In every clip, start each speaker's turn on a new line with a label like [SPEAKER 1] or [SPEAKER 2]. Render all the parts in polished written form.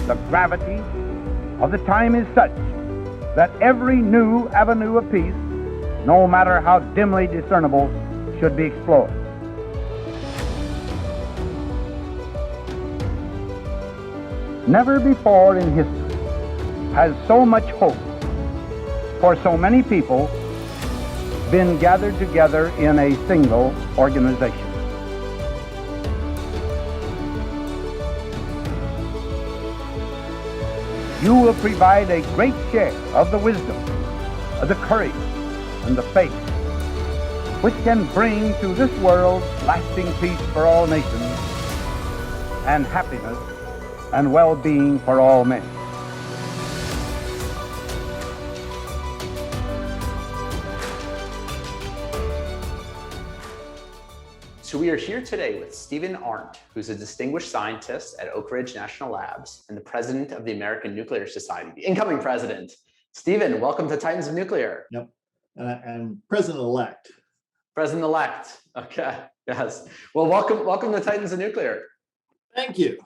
[SPEAKER 1] The gravity of the time is such that every new avenue of peace, no matter how dimly discernible, should be explored. Never before in history has so much hope for so many people been gathered together in a single organization. You will provide a great share of the wisdom, of the courage, and the faith which can bring to this world lasting peace for all nations and happiness and well-being for all men.
[SPEAKER 2] So we are here today with Steve Arndt, who's a distinguished scientist at Oak Ridge National Labs and the president of the American Nuclear Society, the incoming president. Stephen, welcome to Titans of Nuclear.
[SPEAKER 3] Yep, and president-elect.
[SPEAKER 2] President-elect, okay, yes. Well, welcome to Titans of Nuclear.
[SPEAKER 3] Thank you.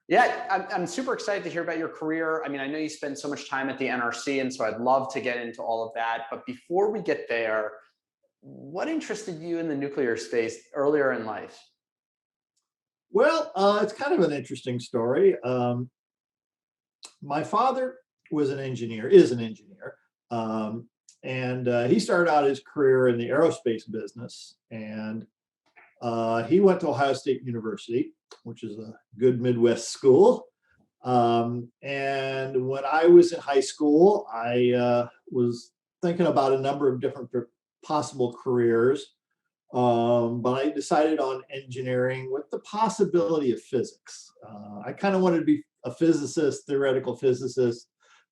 [SPEAKER 2] Yeah, I'm super excited to hear about your career. I mean, I know you spend so much time at the NRC, and so I'd love to get into all of that. But before we get there, what interested you in the nuclear space earlier in life?
[SPEAKER 3] Well, it's kind of an interesting story. My father was an engineer, is an engineer, and he started out his career in the aerospace business. And he went to Ohio State University, which is a good Midwest school. And when I was in high school, I was thinking about a number of different possible careers, but I decided on engineering with the possibility of physics. I kind of wanted to be a physicist, theoretical physicist,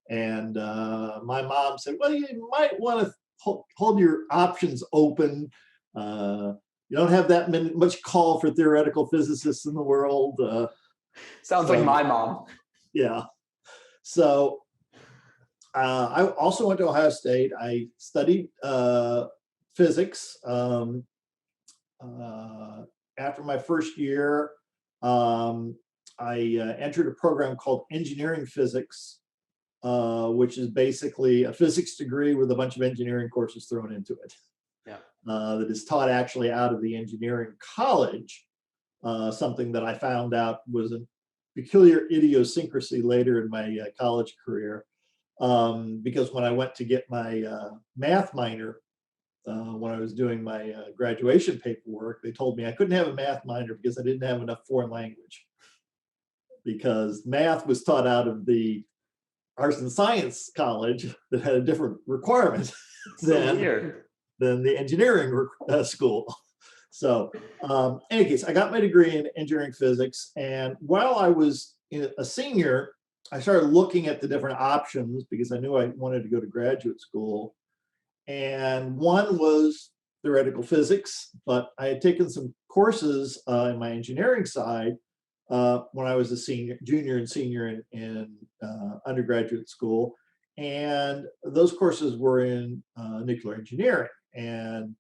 [SPEAKER 3] and my mom said, well, you might want to hold your options open. You don't have that much call for theoretical physicists in the world.
[SPEAKER 2] Sounds like my mom.
[SPEAKER 3] Yeah. So I also went to Ohio State. I studied physics. After my first year, I entered a program called engineering physics, which is basically a physics degree with a bunch of engineering courses thrown into it.
[SPEAKER 2] Yeah.
[SPEAKER 3] That is taught actually out of the engineering college, something that I found out was a peculiar idiosyncrasy later in my college career, because when I went to get my math minor, when I was doing my graduation paperwork, they told me I couldn't have a math minor because I didn't have enough foreign language, because math was taught out of the arts and science college that had a different requirement than the engineering school. So in any case, I got my degree in engineering physics. And while I was a senior, I started looking at the different options because I knew I wanted to go to graduate school. And one was theoretical physics, but I had taken some courses in my engineering side when I was a junior and senior in undergraduate school. And those courses were in nuclear engineering. And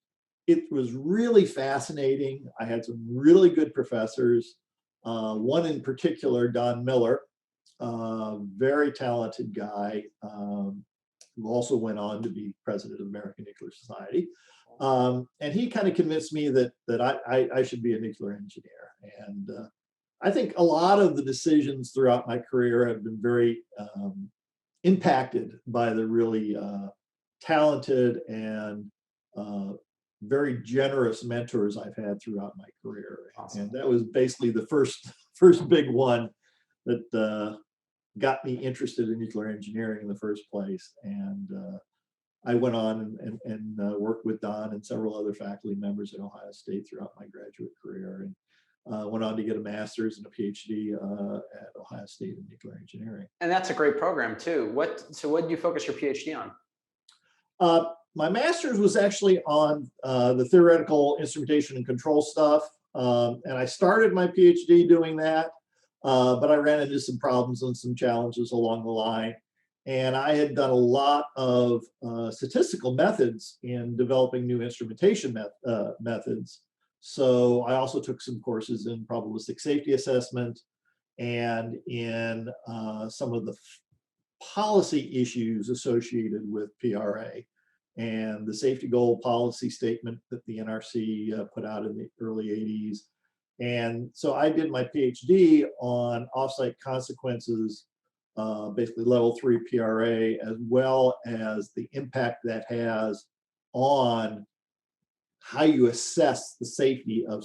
[SPEAKER 3] it was really fascinating. I had some really good professors. One in particular, Don Miller, very talented guy, who also went on to be president of the American Nuclear Society. And he kind of convinced me that I should be a nuclear engineer. And I think a lot of the decisions throughout my career have been very impacted by the really talented and very generous mentors I've had throughout my career. Awesome. And that was basically the first big one that got me interested in nuclear engineering in the first place. And I went on and worked with Don and several other faculty members at Ohio State throughout my graduate career, and went on to get a master's and a PhD at Ohio State in nuclear engineering.
[SPEAKER 2] And that's a great program too. So what did you focus your PhD on?
[SPEAKER 3] My master's was actually on the theoretical instrumentation and control stuff. And I started my PhD doing that, but I ran into some problems and some challenges along the line. And I had done a lot of statistical methods in developing new instrumentation methods. So I also took some courses in probabilistic safety assessment and in some of the policy issues associated with PRA and the safety goal policy statement that the NRC put out in the early 80s. And so I did my PhD on offsite consequences, basically level 3 PRA, as well as the impact that has on how you assess the safety of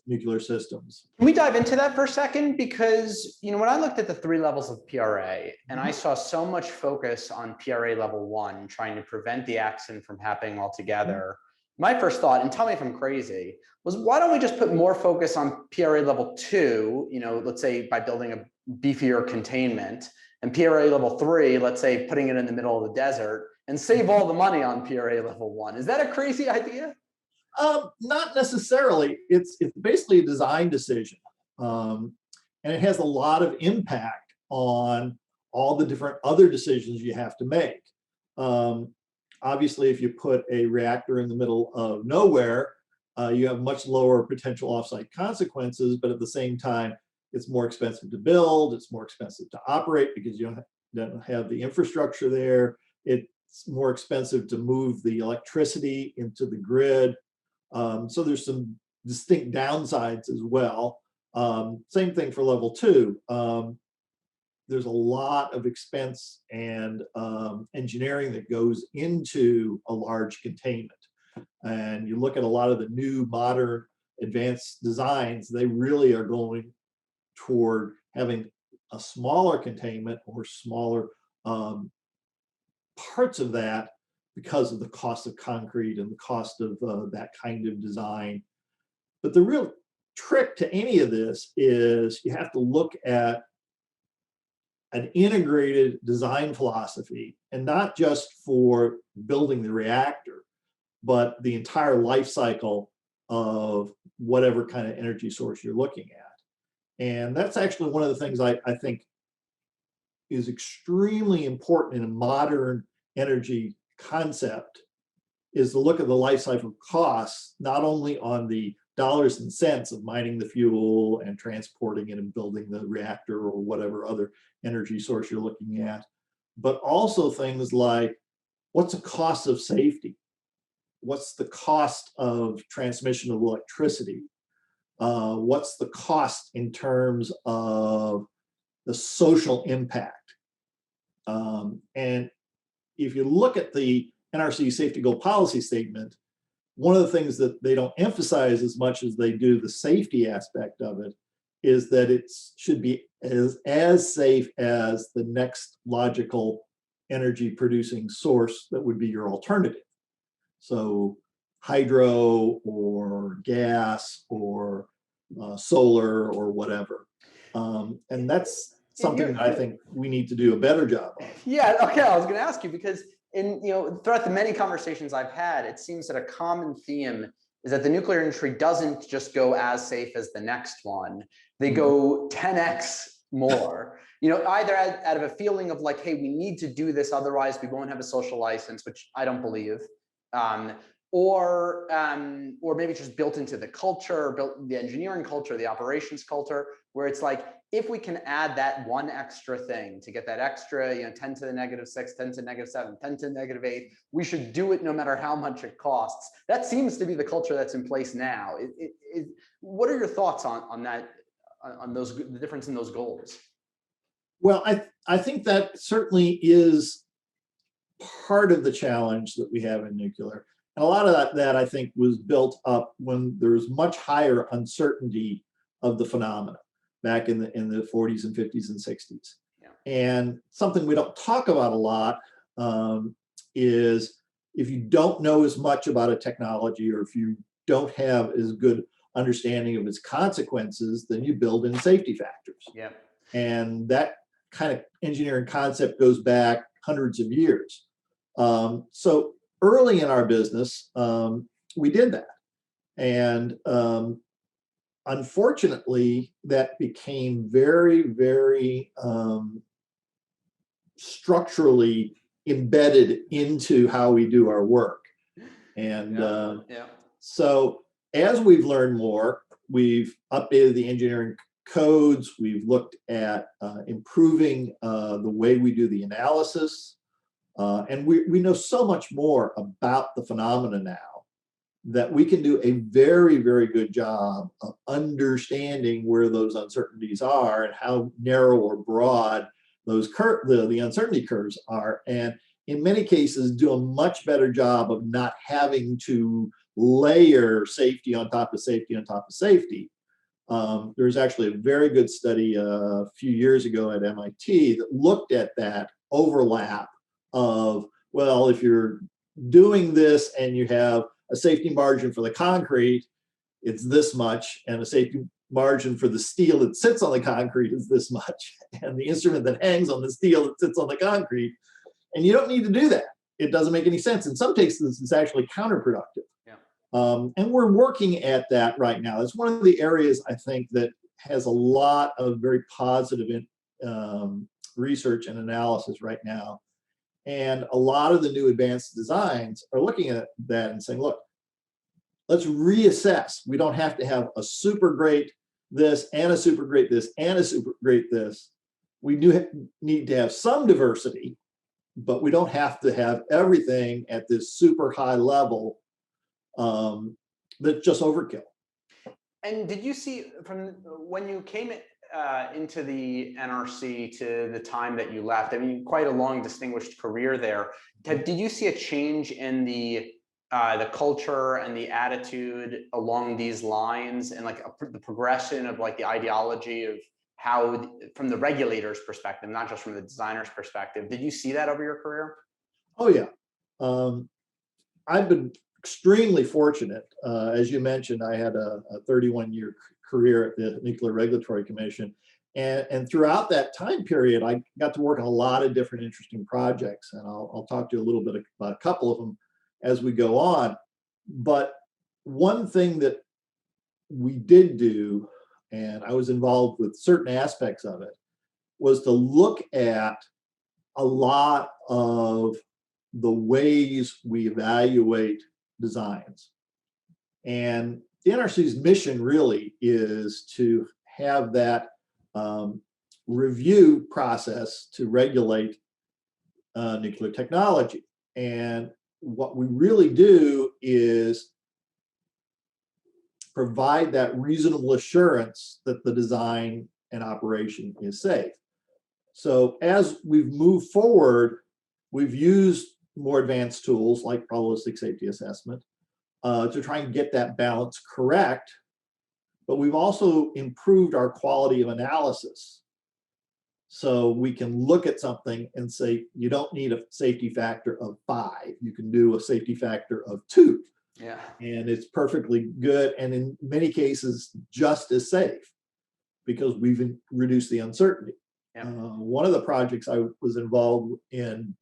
[SPEAKER 3] nuclear systems.
[SPEAKER 2] Can we dive into that for a second? Because, you know, when I looked at the 3 levels of PRA and I saw so much focus on PRA level 1, trying to prevent the accident from happening altogether, my first thought, and tell me if I'm crazy, was why don't we just put more focus on PRA level 2, you know, let's say by building a beefier containment, and PRA level 3, let's say putting it in the middle of the desert, and save all the money on PRA level 1. Is that a crazy idea?
[SPEAKER 3] Not necessarily. It's basically a design decision, and it has a lot of impact on all the different other decisions you have to make. Obviously, if you put a reactor in the middle of nowhere, you have much lower potential offsite consequences, but at the same time, it's more expensive to build, it's more expensive to operate because you don't have the infrastructure there. It's more expensive to move the electricity into the grid. So there's some distinct downsides as well. Same thing for level 2. There's a lot of expense and engineering that goes into a large containment. And you look at a lot of the new modern advanced designs, they really are going toward having a smaller containment or smaller parts of that because of the cost of concrete and the cost of that kind of design. But the real trick to any of this is you have to look at an integrated design philosophy, and not just for building the reactor, but the entire life cycle of whatever kind of energy source you're looking at. And that's actually one of the things I think is extremely important in a modern energy concept, is to look at the life cycle costs, not only on the dollars and cents of mining the fuel and transporting it and building the reactor or whatever other energy source you're looking at, but also things like, what's the cost of safety? What's the cost of transmission of electricity? What's the cost in terms of the social impact? And if you look at the NRC safety goal policy statement, one of the things that they don't emphasize as much as they do the safety aspect of it is that it should be as safe as the next logical energy producing source that would be your alternative. So hydro or gas or solar or whatever. And that's something that I think we need to do a better job of.
[SPEAKER 2] Yeah, okay, I was going to ask you, because throughout the many conversations I've had, it seems that a common theme is that the nuclear industry doesn't just go as safe as the next one. They go 10x more, either out of a feeling of like, hey, we need to do this, otherwise we won't have a social license, which I don't believe. Or maybe just built into the culture, built the engineering culture, the operations culture, where it's like, if we can add that one extra thing to get that extra, 10 to the -6, 10 to the -7, 10 to the -8, we should do it no matter how much it costs. That seems to be the culture that's in place now. What are your thoughts on that, on the difference in those goals?
[SPEAKER 3] Well, I think that certainly is part of the challenge that we have in nuclear. And a lot of that I think was built up when there was much higher uncertainty of the phenomena back in the 40s and 50s and 60s.
[SPEAKER 2] Yeah.
[SPEAKER 3] And something we don't talk about a lot is, if you don't know as much about a technology, or if you don't have as good understanding of its consequences, then you build in safety factors.
[SPEAKER 2] Yeah. And
[SPEAKER 3] that kind of engineering concept goes back hundreds of years. So early in our business, we did that. And unfortunately, that became very, very structurally embedded into how we do our work. And so as we've learned more, we've updated the engineering codes. We've looked at improving the way we do the analysis. And we know so much more about the phenomena now that we can do a very, very good job of understanding where those uncertainties are and how narrow or broad those the uncertainty curves are. And in many cases, do a much better job of not having to layer safety on top of safety on top of safety. There's actually a very good study a few years ago at MIT that looked at that overlap of, well, if you're doing this and you have a safety margin for the concrete, it's this much, and a safety margin for the steel that sits on the concrete is this much, and the instrument that hangs on the steel that sits on the concrete. And you don't need to do that. It doesn't make any sense. In some cases, it's actually counterproductive.
[SPEAKER 2] Yeah.
[SPEAKER 3] And we're working at that right now. It's one of the areas I think that has a lot of very positive research and analysis right now. And a lot of the new advanced designs are looking at that and saying, look, let's reassess. We don't have to have a super great this and a super great this and a super great this. We do need to have some diversity, but we don't have to have everything at this super high level that's just overkill.
[SPEAKER 2] And did you see from when you came into the NRC to the time that you left, I mean, quite a long distinguished career there, did you see a change in the culture and the attitude along these lines, and like the progression of like the ideology of how, from the regulator's perspective, not just from the designer's perspective? Did you see that over your career?
[SPEAKER 3] Oh yeah. I've been extremely fortunate. As you mentioned, I had a 31-year career at the Nuclear Regulatory Commission. And throughout that time period, I got to work on a lot of different interesting projects. And I'll talk to you a little bit about a couple of them as we go on. But one thing that we did do, and I was involved with certain aspects of it, was to look at a lot of the ways we evaluate designs. And the NRC's mission really is to have that review process to regulate nuclear technology. And what we really do is provide that reasonable assurance that the design and operation is safe. So as we've moved forward, we've used more advanced tools like probabilistic safety assessment to try and get that balance correct. But we've also improved our quality of analysis. So we can look at something and say, you don't need a safety factor of 5. You can do a safety factor of 2.
[SPEAKER 2] Yeah.
[SPEAKER 3] And it's perfectly good. And in many cases, just as safe because we've reduced the uncertainty.
[SPEAKER 2] Yeah.
[SPEAKER 3] One of the projects I was involved in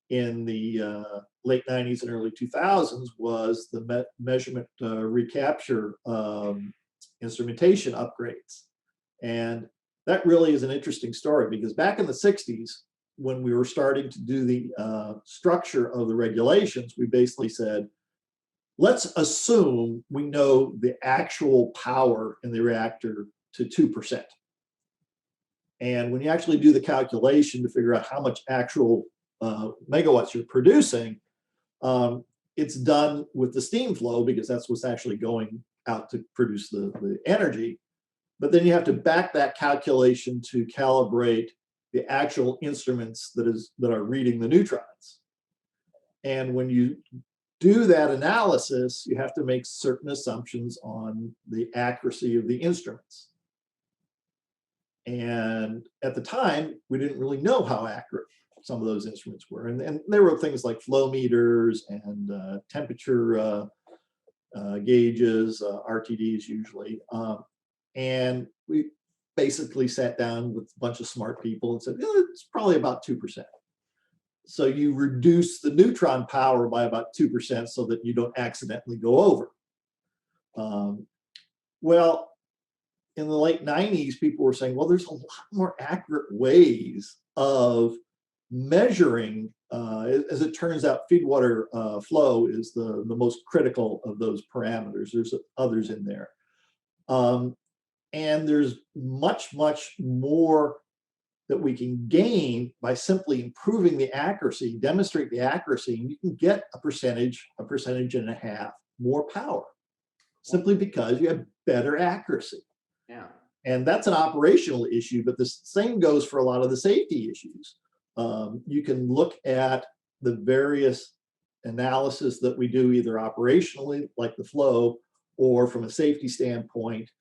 [SPEAKER 3] the late 90s and early 2000s was the measurement recapture instrumentation upgrades. And that really is an interesting story because back in the 60s, when we were starting to do the structure of the regulations, we basically said, let's assume we know the actual power in the reactor to 2%. And when you actually do the calculation to figure out how much actual megawatts you're producing, it's done with the steam flow because that's what's actually going out to produce the energy. But then you have to back that calculation to calibrate the actual instruments that are reading the neutrons. And when you do that analysis, you have to make certain assumptions on the accuracy of the instruments. And at the time, we didn't really know how accurate some of those instruments were. And there were things like flow meters and temperature gauges, RTDs usually. And we basically sat down with a bunch of smart people and said, it's probably about 2%. So you reduce the neutron power by about 2% so that you don't accidentally go over. Well, in the late 90s, people were saying, well, there's a lot more accurate ways of measuring. As it turns out, feed water flow is the most critical of those parameters. There's others in there. And there's much, much more that we can gain by simply improving the accuracy, demonstrate the accuracy, and you can get a percentage and a half more power, simply because you have better accuracy.
[SPEAKER 2] Yeah.
[SPEAKER 3] And that's an operational issue, but the same goes for a lot of the safety issues. You can look at the various analysis that we do either operationally, like the flow, or from a safety standpoint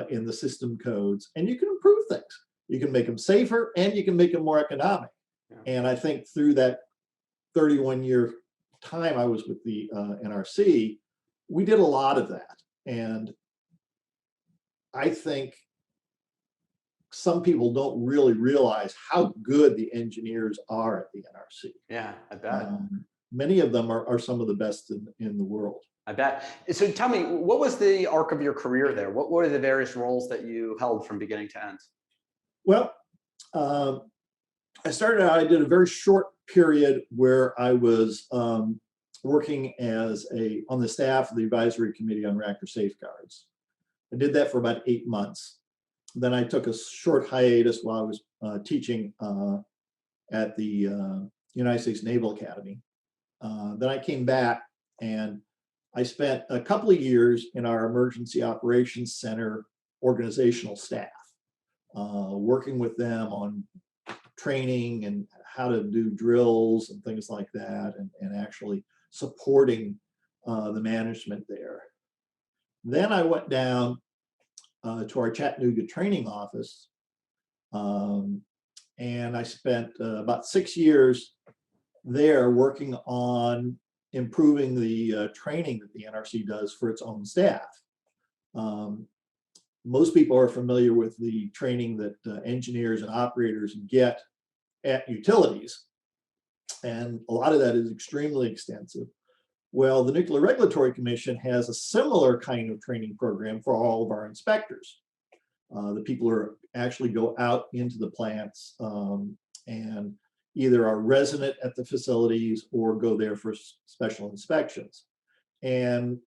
[SPEAKER 3] in the system codes, and you can improve things. You can make them safer and you can make them more economic.
[SPEAKER 2] Yeah.
[SPEAKER 3] And I think through that 31-year time I was with the NRC, we did a lot of that. And I think some people don't really realize how good the engineers are at the NRC.
[SPEAKER 2] Yeah, I bet.
[SPEAKER 3] Many of them are some of the best in the world.
[SPEAKER 2] I bet. So tell me, what was the arc of your career there? What were the various roles that you held from beginning to end?
[SPEAKER 3] Well, I started out, I did a very short period where I was working on the staff of the advisory committee on reactor safeguards. I did that for about 8 months. Then I took a short hiatus while I was teaching at the United States Naval Academy. Then I came back and I spent a couple of years in our Emergency Operations Center organizational staff, working with them on training and how to do drills and things like that, and actually supporting the management there. Then I went down to our Chattanooga training office, and I spent about 6 years there working on improving the training that the NRC does for its own staff. Most people are familiar with the training that engineers and operators get at utilities, and a lot of that is extremely extensive. Well, the Nuclear Regulatory Commission has a similar kind of training program for all of our inspectors. The people who actually go out into the plants and either are resident at the facilities or go there for special inspections. And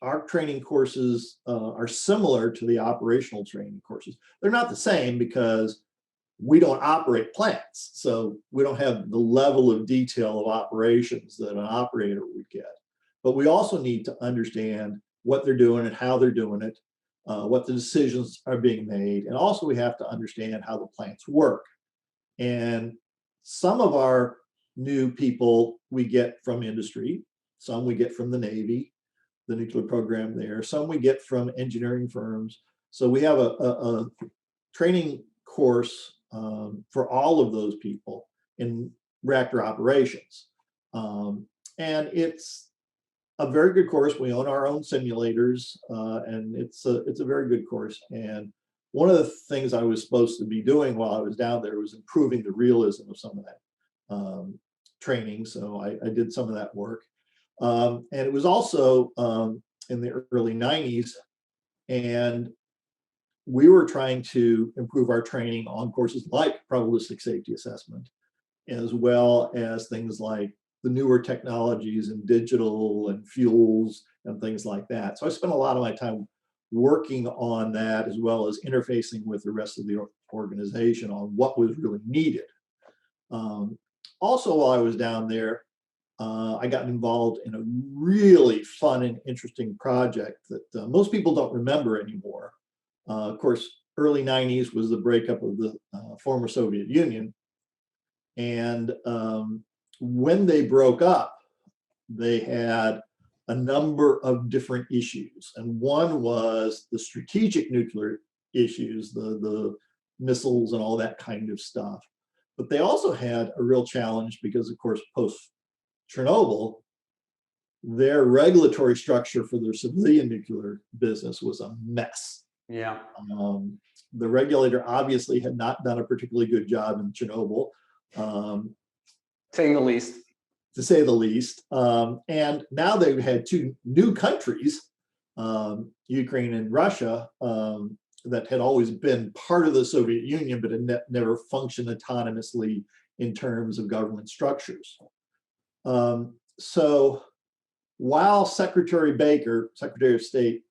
[SPEAKER 3] our training courses are similar to the operational training courses. They're not the same because we don't operate plants, so we don't have the level of detail of operations that an operator would get. But we also need to understand what they're doing and how they're doing it, what the decisions are being made, and also we have to understand how the plants work. And some of our new people we get from industry, some we get from the Navy, the nuclear program there, some we get from engineering firms. So we have a training course for all of those people in reactor operations. And it's a very good course. We own our own simulators, and it's a very good course. And one of the things I was supposed to be doing while I was down there was improving the realism of some of that training. So I did some of that work. And it was also in the early 90s, and we were trying to improve our training on courses like probabilistic safety assessment, as well as things like the newer technologies and digital and fuels and things like that. So I spent a lot of my time working on that, as well as interfacing with the rest of the organization on what was really needed. Also, while I was down there, I got involved in a really fun and interesting project that most people don't remember anymore. Of course, early 90s was the breakup of the former Soviet Union. And when they broke up, they had a number of different issues. And one was the strategic nuclear issues, the missiles and all that kind of stuff. But they also had a real challenge because, of course, post-Chernobyl, their regulatory structure for their civilian nuclear business was a mess.
[SPEAKER 2] Yeah.
[SPEAKER 3] The regulator obviously had not done a particularly good job in Chernobyl.
[SPEAKER 2] Saying the least.
[SPEAKER 3] To say the least. And now they've had two new countries, Ukraine and Russia, that had always been part of the Soviet Union, but had never functioned autonomously in terms of government structures. So while Secretary Baker, Secretary of State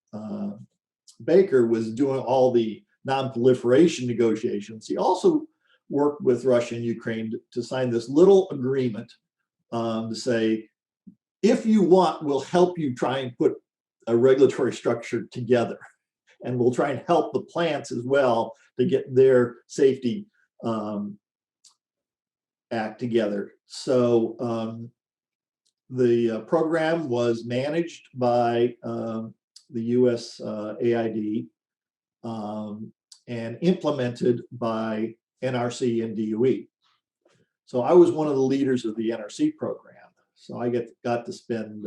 [SPEAKER 3] Baker was doing all the non-proliferation negotiations, he also worked with Russia and Ukraine to sign this little agreement to say, if you want, we'll help you try and put a regulatory structure together. And we'll try and help the plants as well to get their safety act together. So the program was managed by the US AID and implemented by NRC and DOE. So I was one of the leaders of the NRC program. So I got to spend,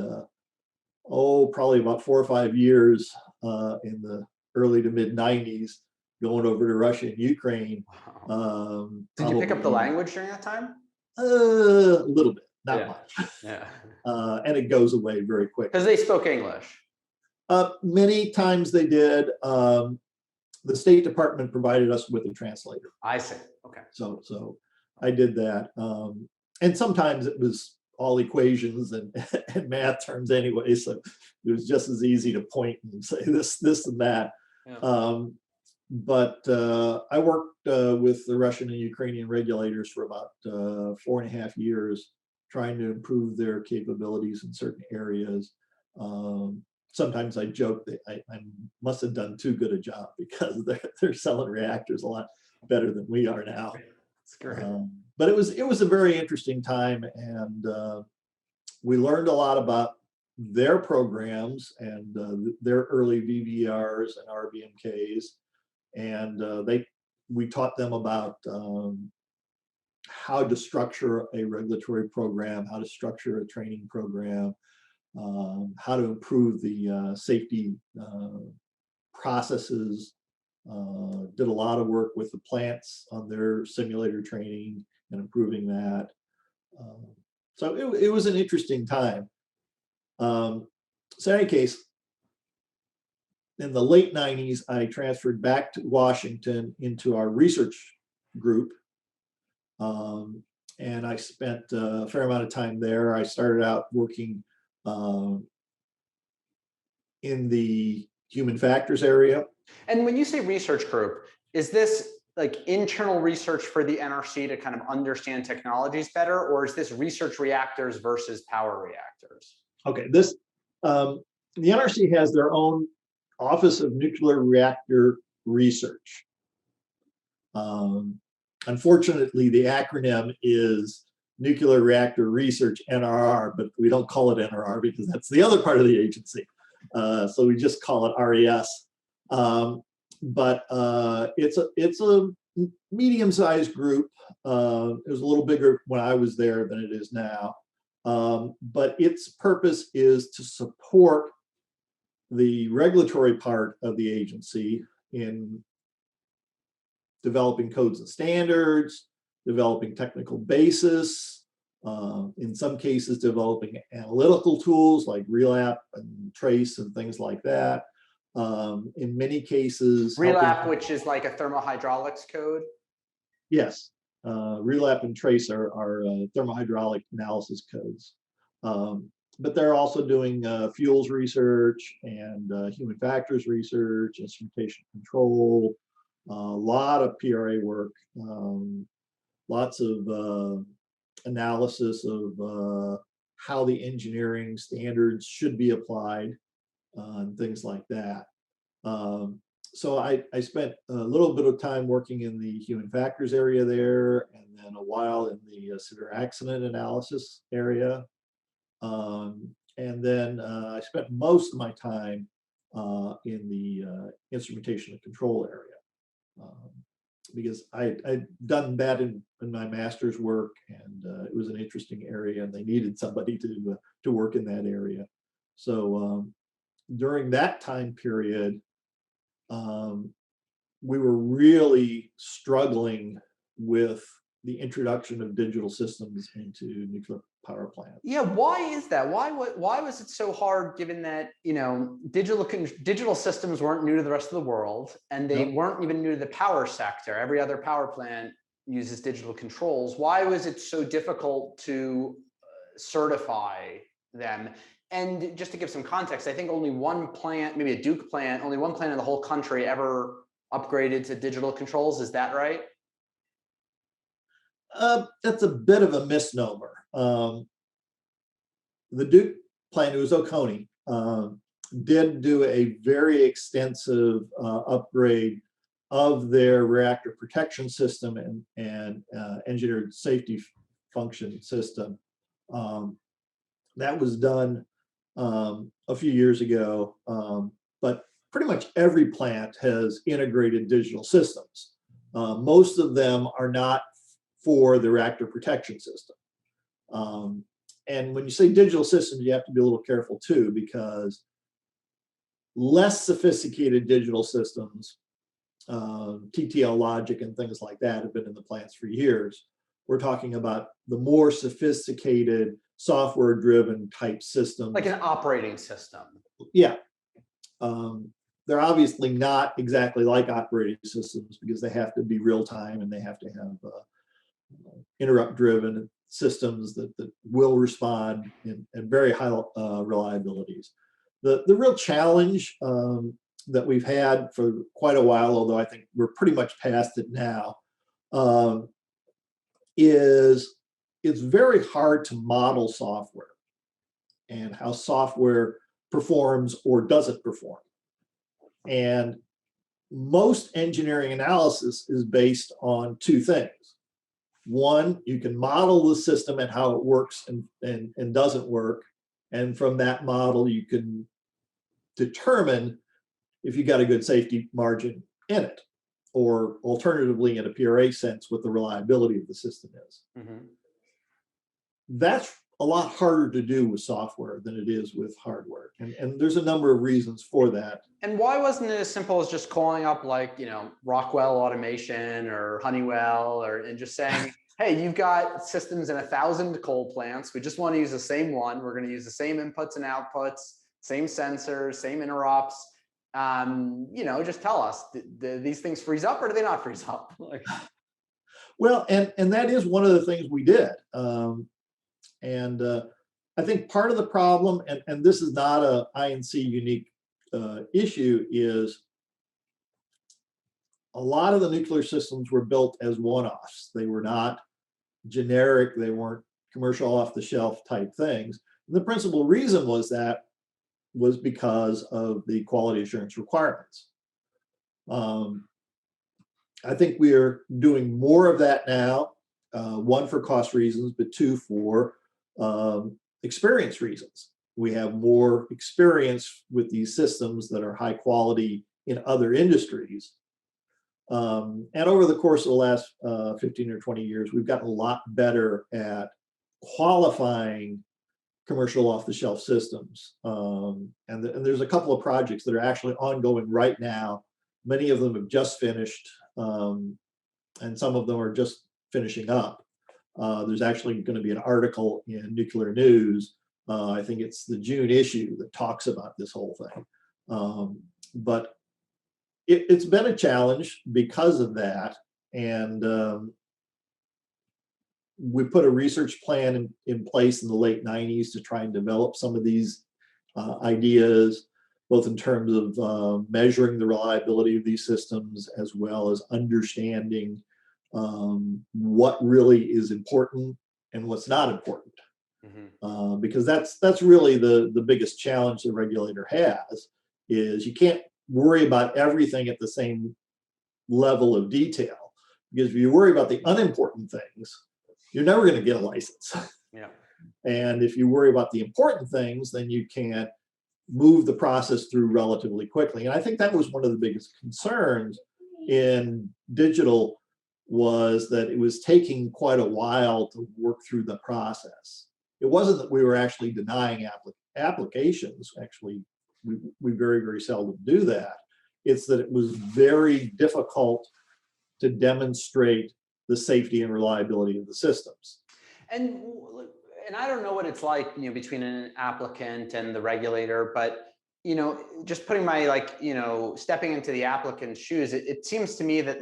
[SPEAKER 3] probably about 4 or 5 years in the early to mid 90s going over to Russia and Ukraine.
[SPEAKER 2] Did you pick up the language during that time?
[SPEAKER 3] A little bit, not much.
[SPEAKER 2] Yeah.
[SPEAKER 3] And it goes away very quick.
[SPEAKER 2] Because they spoke English.
[SPEAKER 3] Many times they did. The State Department provided us with a translator.
[SPEAKER 2] I see. Okay.
[SPEAKER 3] So I did that. And sometimes it was all equations and math terms anyway. So it was just as easy to point and say this and that. Yeah. But I worked with the Russian and Ukrainian regulators for about 4.5 years, trying to improve their capabilities in certain areas. Sometimes I joke that I must have done too good a job because they're selling reactors a lot better than we are now.
[SPEAKER 2] That's great.
[SPEAKER 3] But it was a very interesting time, and we learned a lot about their programs and their early VVRs and RBMKs, and we taught them about how to structure a regulatory program, how to structure a training program, how to improve the safety processes. Did a lot of work with the plants on their simulator training and improving that. So it was an interesting time. So in any case, in the late 90s, I transferred back to Washington into our research group. And I spent a fair amount of time there. I started out working in the human factors area.
[SPEAKER 2] And when you say research group, is this like internal research for the NRC to kind of understand technologies better, or is this research reactors versus power reactors?
[SPEAKER 3] Okay, the NRC has their own Office of Nuclear Reactor Research. Unfortunately, the acronym is Nuclear Reactor Research, NRR, but we don't call it NRR because that's the other part of the agency. So we just call it RES. But it's a medium-sized group. It was a little bigger when I was there than it is now. But its purpose is to support the regulatory part of the agency in developing codes and standards, developing technical basis, in some cases developing analytical tools like Relap and Trace and things like that. In many cases,
[SPEAKER 2] Relap, which is like a thermohydraulics code.
[SPEAKER 3] Yes, Relap and Trace are thermohydraulic analysis codes. But they're also doing fuels research and human factors research, instrumentation control, a lot of PRA work, lots of analysis of how the engineering standards should be applied, and things like that. So I spent a little bit of time working in the human factors area there, and then a while in the severe accident analysis area. And then I spent most of my time in the instrumentation and control area, because I'd done that in my master's work, and it was an interesting area, and they needed somebody to work in that area. So during that time period, we were really struggling with the introduction of digital systems into nuclear power plants.
[SPEAKER 2] Yeah, why is that? Why was it so hard, given that, you know, digital systems weren't new to the rest of the world, and they weren't even new to the power sector. Every other power plant uses digital controls. Why was it so difficult to certify them? And just to give some context, I think only one plant, maybe a Duke plant, only one plant in the whole country ever upgraded to digital controls. Is that right?
[SPEAKER 3] That's a bit of a misnomer. The Duke plant, it was Oconee, did do a very extensive upgrade of their reactor protection system and engineered safety function system. That was done a few years ago, but pretty much every plant has integrated digital systems. Most of them are not for the reactor protection system. And when you say digital systems, you have to be a little careful too, because less sophisticated digital systems, TTL logic and things like that, have been in the plants for years. We're talking about the more sophisticated software-driven type systems.
[SPEAKER 2] Like an operating system.
[SPEAKER 3] Yeah. They're obviously not exactly like operating systems because they have to be real-time and they have to have interrupt-driven systems that will respond in very high reliabilities. The real challenge that we've had for quite a while, although I think we're pretty much past it now, is it's very hard to model software and how software performs or doesn't perform. And most engineering analysis is based on two things. One, you can model the system and how it works and doesn't work. And from that model, you can determine if you got a good safety margin in it, or alternatively, in a PRA sense, what the reliability of the system is. Mm-hmm. That's a lot harder to do with software than it is with hardware. And there's a number of reasons for that.
[SPEAKER 2] And why wasn't it as simple as just calling up, like, Rockwell Automation or Honeywell, and just saying, hey, you've got systems in 1,000 coal plants. We just want to use the same one. We're going to use the same inputs and outputs, same sensors, same interrupts. Just tell us, these things freeze up or do they not freeze up?
[SPEAKER 3] Well, and that is one of the things we did. I think part of the problem, and this is not a INC unique issue, is a lot of the nuclear systems were built as one-offs. They were not generic, they weren't commercial off-the-shelf type things. And the principal reason was because of the quality assurance requirements. I think we are doing more of that now, one for cost reasons, but two for experience reasons. We have more experience with these systems that are high quality in other industries. And over the course of the last 15 or 20 years, we've gotten a lot better at qualifying commercial off-the-shelf systems. And there's a couple of projects that are actually ongoing right now. Many of them have just finished, and some of them are just finishing up. There's actually going to be an article in Nuclear News, I think it's the June issue, that talks about this whole thing. But it's been a challenge because of that. And we put a research plan in place in the late 90s to try and develop some of these ideas, both in terms of measuring the reliability of these systems, as well as understanding what really is important and what's not important. Mm-hmm. Because that's really the biggest challenge the regulator has, is you can't worry about everything at the same level of detail. Because if you worry about the unimportant things, you're never going to get a license.
[SPEAKER 2] Yeah.
[SPEAKER 3] And if you worry about the important things, then you can move the process through relatively quickly. And I think that was one of the biggest concerns in digital, was that it was taking quite a while to work through the process. It wasn't that we were actually denying applications. Actually, we very, very seldom do that. It's that it was very difficult to demonstrate the safety and reliability of the systems.
[SPEAKER 2] And I don't know what it's like, between an applicant and the regulator, but, just putting my, stepping into the applicant's shoes, it seems to me that,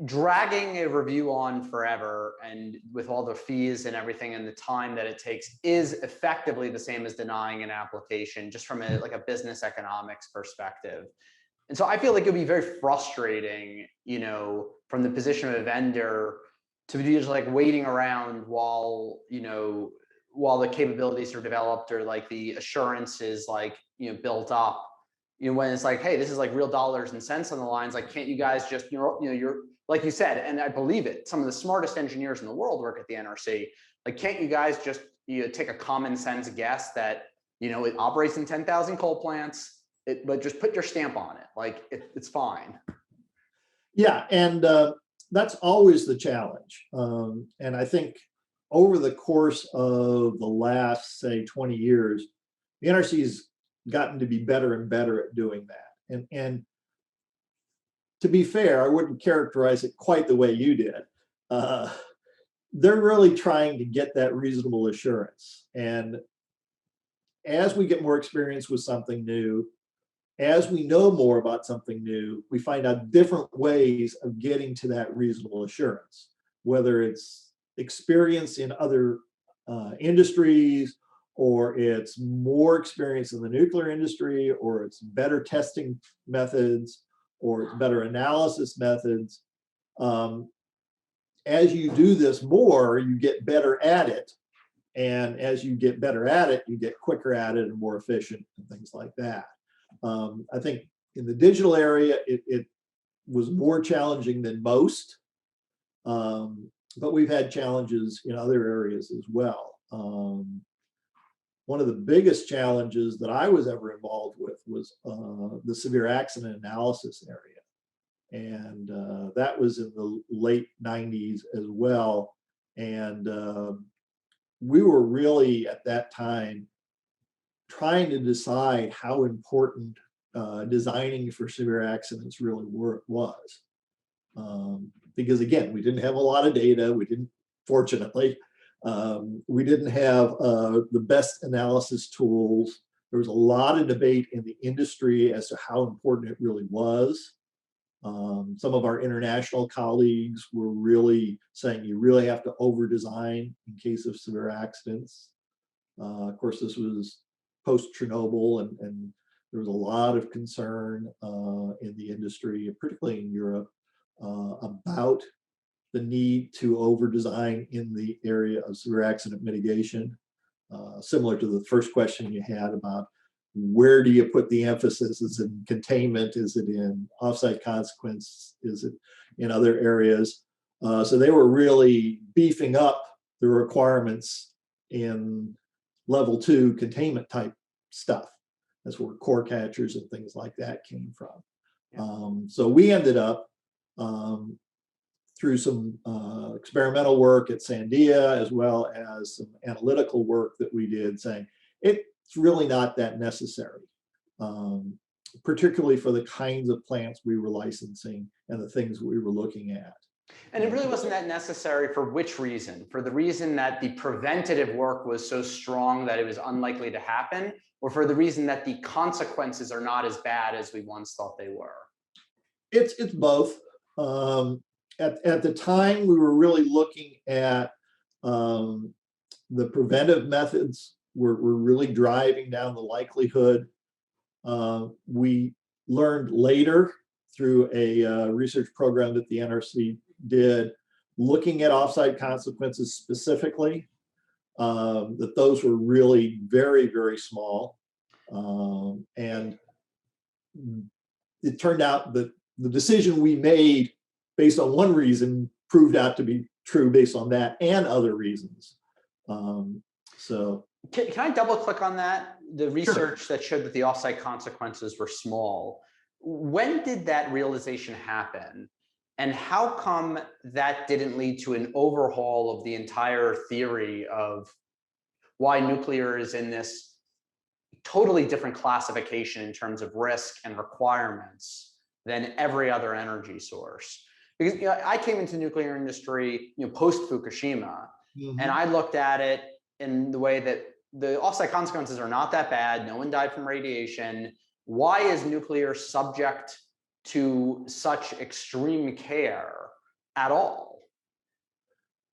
[SPEAKER 2] dragging a review on forever and with all the fees and everything and the time that it takes is effectively the same as denying an application, just from a business economics perspective. And so I feel like it'd be very frustrating, from the position of a vendor to be just like waiting around while the capabilities are developed or like the assurance is built up. When it's like, hey, this is like real dollars and cents on the lines. Like, can't you guys just, you're like you said, and I believe it, some of the smartest engineers in the world work at the NRC. Like, can't you guys just take a common sense guess that it operates in 10,000 coal plants, but just put your stamp on it. Like it's fine.
[SPEAKER 3] Yeah, and that's always the challenge. And I think over the course of the last, say, 20 years, the NRC has gotten to be better and better at doing that. And to be fair, I wouldn't characterize it quite the way you did. They're really trying to get that reasonable assurance. And as we get more experience with something new, as we know more about something new, we find out different ways of getting to that reasonable assurance, whether it's experience in other industries, or it's more experience in the nuclear industry, or it's better testing methods, or it's better analysis methods. As you do this more, you get better at it. And as you get better at it, you get quicker at it and more efficient and things like that. I think in the digital area, it was more challenging than most, but we've had challenges in other areas as well. One of the biggest challenges that I was ever involved with was the severe accident analysis area. And that was in the late 90s as well. And we were really at that time trying to decide how important designing for severe accidents really was. Because again, we didn't have a lot of data. Fortunately, we didn't have the best analysis tools. There was a lot of debate in the industry as to how important it really was. Some of our international colleagues were really saying you really have to over-design in case of severe accidents. Of course, this was post-Chernobyl, and there was a lot of concern in the industry, particularly in Europe, about the need to over-design in the area of severe accident mitigation. Similar to the first question you had about where do you put the emphasis? Is it in containment? Is it in offsite consequence? Is it in other areas? So they were really beefing up the requirements in level 2 containment type stuff. That's where core catchers and things like that came from. So we ended up through some experimental work at Sandia, as well as some analytical work that we did, saying it's really not that necessary, particularly for the kinds of plants we were licensing and the things we were looking at.
[SPEAKER 2] And it really wasn't that necessary for which reason? For the reason that the preventative work was so strong that it was unlikely to happen, or for the reason that the consequences are not as bad as we once thought they were?
[SPEAKER 3] It's both. At the time, we were really looking at the preventive methods were really driving down the likelihood. We learned later through a research program that the NRC did, looking at offsite consequences specifically, that those were really very, very small. And it turned out that the decision we made based on one reason proved out to be true based on that and other reasons. So
[SPEAKER 2] can I double click on that? The research that showed that the offsite consequences were small. When did that realization happen? And how come that didn't lead to an overhaul of the entire theory of why nuclear is in this totally different classification in terms of risk and requirements than every other energy source? Because I came into the nuclear industry post Fukushima, and I looked at it in the way that the offsite consequences are not that bad. No one died from radiation. Why is nuclear subject to such extreme care at all?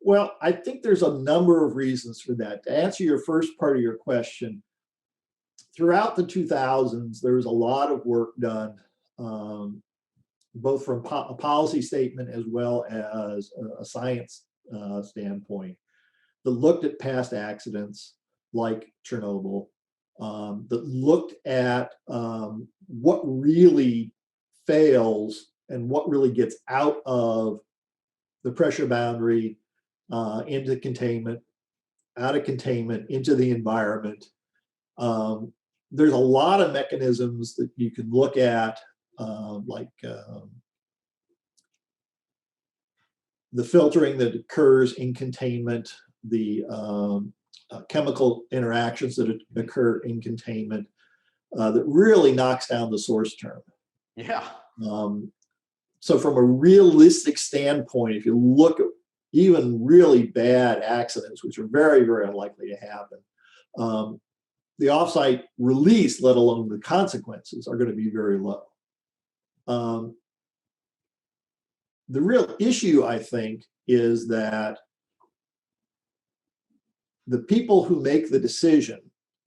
[SPEAKER 3] Well, I think there's a number of reasons for that. To answer your first part of your question, throughout the 2000s, there was a lot of work done, both from a policy statement as well as a science standpoint, that looked at past accidents like Chernobyl, that looked at what really fails and what really gets out of the pressure boundary into containment, out of containment, into the environment. There's a lot of mechanisms that you can look at, like the filtering that occurs in containment, the chemical interactions that occur in containment, that really knocks down the source term.
[SPEAKER 2] Yeah.
[SPEAKER 3] So from a realistic standpoint, if you look at even really bad accidents, which are very, very unlikely to happen, the offsite release, let alone the consequences, are going to be very low. The real issue, I think, is that the people who make the decision,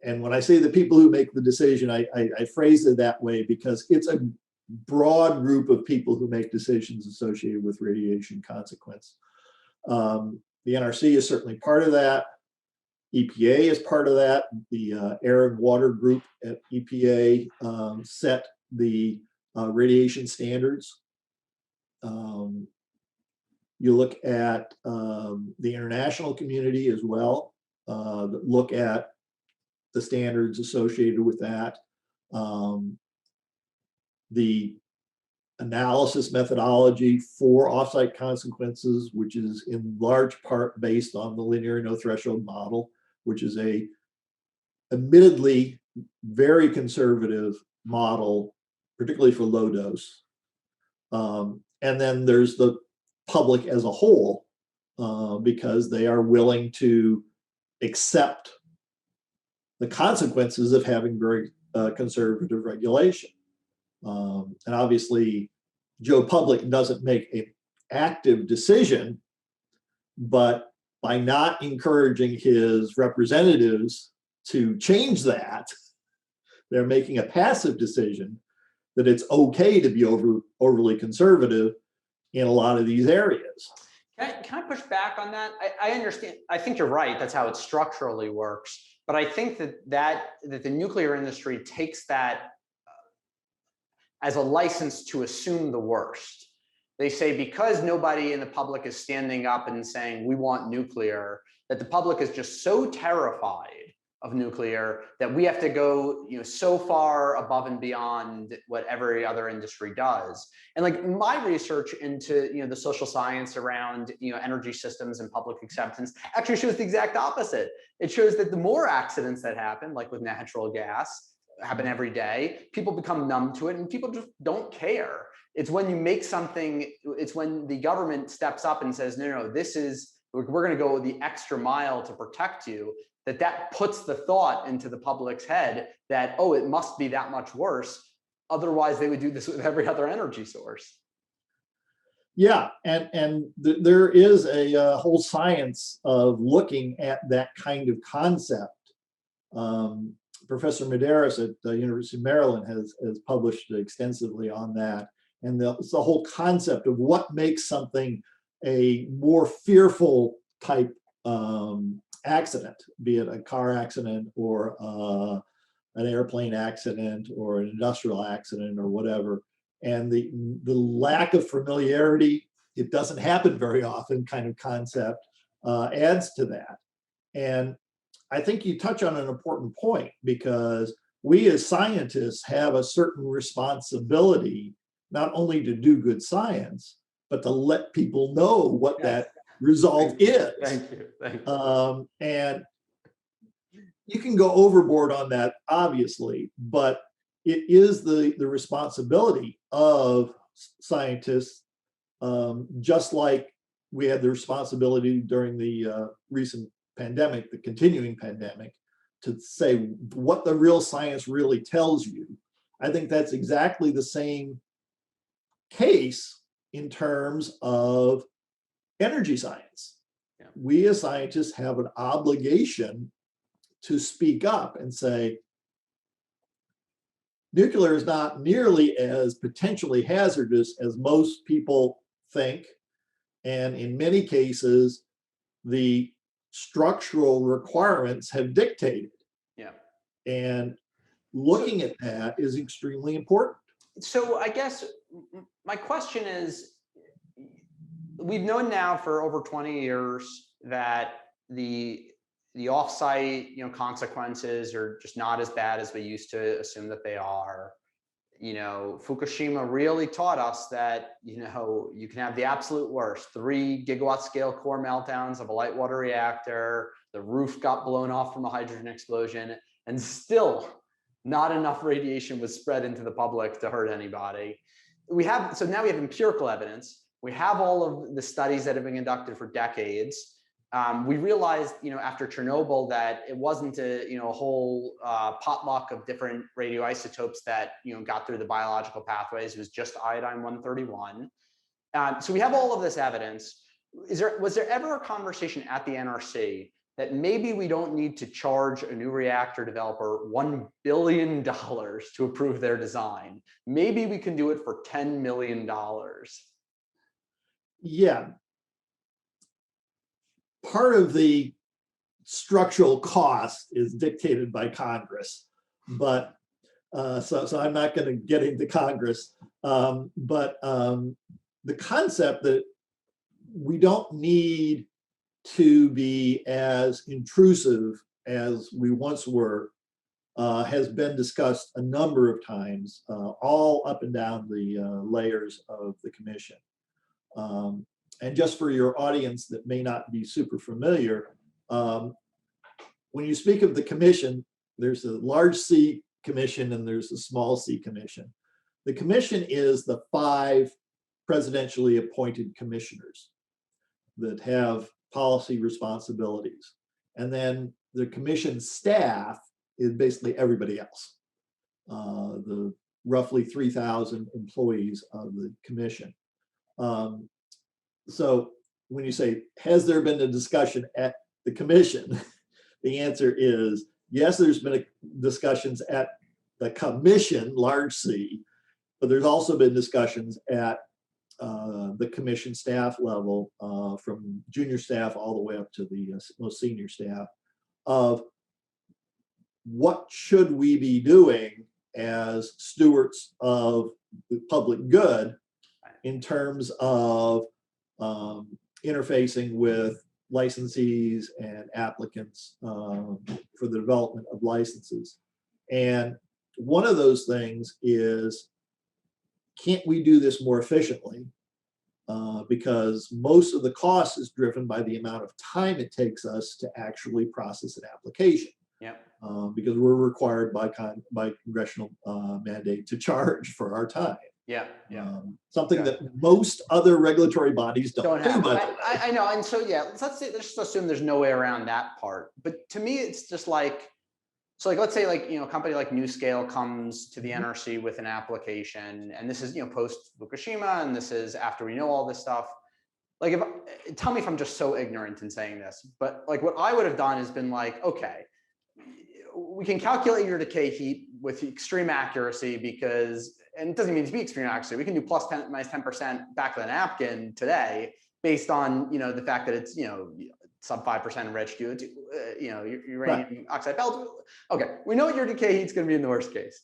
[SPEAKER 3] and when I say the people who make the decision, I phrase it that way because it's a broad group of people who make decisions associated with radiation consequence. The NRC is certainly part of that. EPA is part of that. The Air and Water Group at EPA set the radiation standards. You look at the international community as well, that look at the standards associated with that. The analysis methodology for offsite consequences, which is in large part based on the linear no threshold model, which is a admittedly very conservative model, particularly for low dose. And then there's the public as a whole, because they are willing to accept the consequences of having very conservative regulation. And obviously, Joe Public doesn't make an active decision, but by not encouraging his representatives to change that, they're making a passive decision that it's okay to be overly conservative in a lot of these areas.
[SPEAKER 2] Can I push back on that? I understand. I think you're right. That's how it structurally works. But I think that the nuclear industry takes that as a license to assume the worst. They say because nobody in the public is standing up and saying we want nuclear, that the public is just so terrified of nuclear that we have to go, so far above and beyond what every other industry does. And like my research into, the social science around, energy systems and public acceptance actually shows the exact opposite. It shows that the more accidents that happen, like with natural gas, happen every day, people become numb to it and people just don't care. It's when you make something, it's when the government steps up and says, no, we're going to go the extra mile to protect you, that puts the thought into the public's head that, oh, it must be that much worse. Otherwise, they would do this with every other energy source.
[SPEAKER 3] Yeah, and there is a whole science of looking at that kind of concept. Professor Medeiros at the University of Maryland has published extensively on that. And it's the whole concept of what makes something a more fearful type accident, be it a car accident or an airplane accident or an industrial accident or whatever. And the lack of familiarity, it doesn't happen very often kind of concept adds to that. And I think you touch on an important point, because we as scientists have a certain responsibility not only to do good science, but to let people know what that result is.
[SPEAKER 2] Thank you.
[SPEAKER 3] And you can go overboard on that, obviously, but it is the responsibility of scientists, just like we had the responsibility during the recent pandemic, the continuing pandemic, to say what the real science really tells you. I think that's exactly the same case in terms of energy science.
[SPEAKER 2] Yeah.
[SPEAKER 3] We as scientists have an obligation to speak up and say, nuclear is not nearly as potentially hazardous as most people think. And in many cases, the structural requirements have dictated.
[SPEAKER 2] Yeah.
[SPEAKER 3] And looking at that is extremely important.
[SPEAKER 2] So I guess my question is, we've known now for over 20 years that the off-site, consequences are just not as bad as we used to assume that they are. Fukushima really taught us that, you can have the absolute worst, 3 gigawatt scale core meltdowns of a light water reactor, the roof got blown off from a hydrogen explosion, and still not enough radiation was spread into the public to hurt anybody. So now we have empirical evidence. We have all of the studies that have been conducted for decades. We realized, after Chernobyl, that it wasn't a whole potluck of different radioisotopes that got through the biological pathways. It was just iodine-131. So we have all of this evidence. Was there ever a conversation at the NRC that maybe we don't need to charge a new reactor developer $1 billion to approve their design? Maybe we can do it for $10 million.
[SPEAKER 3] Yeah. Part of the structural cost is dictated by Congress, but so I'm not going to get into Congress, but the concept that we don't need to be as intrusive as we once were has been discussed a number of times, all up and down the layers of the commission. And just for your audience that may not be super familiar, when you speak of the commission, there's a large C commission and there's a small c commission. The commission is the 5 presidentially appointed commissioners that have policy responsibilities. And then the commission staff is basically everybody else, the roughly 3,000 employees of the commission. So when you say, has there been a discussion at the commission? The answer is yes, there's been discussions at the commission, large C, but there's also been discussions at the commission staff level, from junior staff all the way up to the most senior staff, of what should we be doing as stewards of the public good in terms of interfacing with licensees and applicants for the development of licenses. And one of those things is, can't we do this more efficiently? Because most of the cost is driven by the amount of time it takes us to actually process an application.
[SPEAKER 2] Yep.
[SPEAKER 3] Because we're required by congressional mandate to charge for our time.
[SPEAKER 2] Yeah, yeah.
[SPEAKER 3] Something that most other regulatory bodies don't do.
[SPEAKER 2] Have. I know, and so yeah, let's just assume there's no way around that part. But to me, it's just like, so like, let's say like, a company like NewScale comes to the NRC with an application, and this is, post Fukushima, and this is after we know all this stuff. Like, tell me if I'm just so ignorant in saying this, but like what I would have done is been like, okay, we can calculate your decay heat with extreme accuracy because, and it doesn't mean to be extreme accuracy, we can do plus 10, minus 10% back of the napkin today based on, the fact that it's, sub 5% enriched uranium oxide pellets. Okay, we know what your decay heat's going to be in the worst case.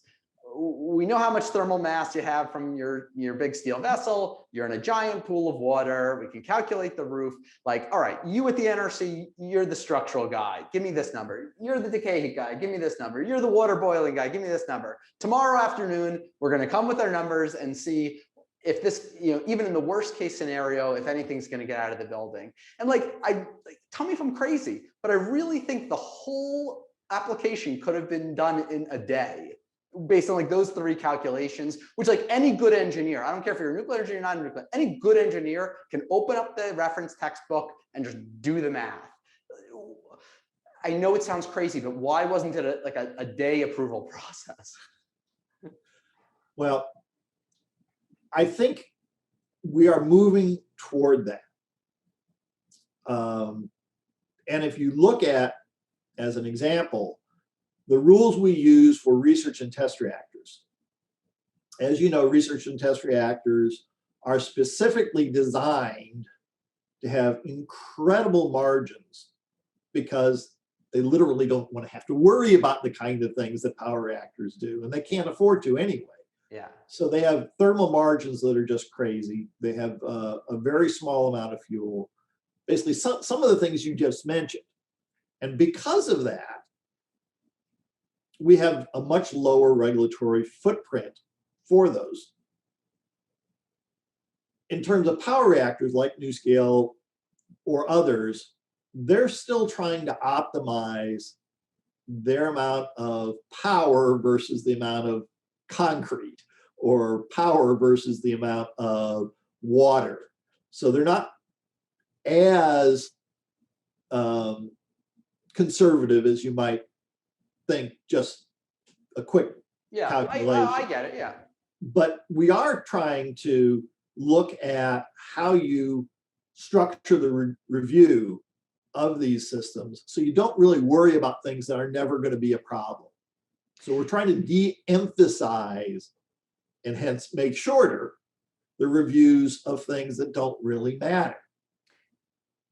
[SPEAKER 2] We know how much thermal mass you have from your big steel vessel. You're in a giant pool of water. We can calculate the roof. Like, all right, you at the NRC, you're the structural guy. Give me this number. You're the decay heat guy. Give me this number. You're the water boiling guy. Give me this number. Tomorrow afternoon, we're going to come with our numbers and see if this, even in the worst case scenario, if anything's going to get out of the building. And tell me if I'm crazy, but I really think the whole application could have been done in a day, based on like those 3 calculations, which like any good engineer, I don't care if you're a nuclear engineer or not a nuclear, any good engineer can open up the reference textbook and just do the math. I know it sounds crazy, but why wasn't it a day approval process?
[SPEAKER 3] Well, I think we are moving toward that. And if you look at, as an example, the rules we use for research and test reactors. As you know, research and test reactors are specifically designed to have incredible margins because they literally don't want to have to worry about the kind of things that power reactors do, and they can't afford to anyway.
[SPEAKER 2] Yeah.
[SPEAKER 3] So they have thermal margins that are just crazy. They have a very small amount of fuel, basically some of the things you just mentioned. And because of that, we have a much lower regulatory footprint for those. In terms of power reactors like NuScale or others, they're still trying to optimize their amount of power versus the amount of concrete, or power versus the amount of water. So they're not as conservative as you might think, just a quick calculation.
[SPEAKER 2] I get it, yeah.
[SPEAKER 3] But we are trying to look at how you structure the review of these systems so you don't really worry about things that are never going to be a problem. So we're trying to de-emphasize and hence make shorter the reviews of things that don't really matter.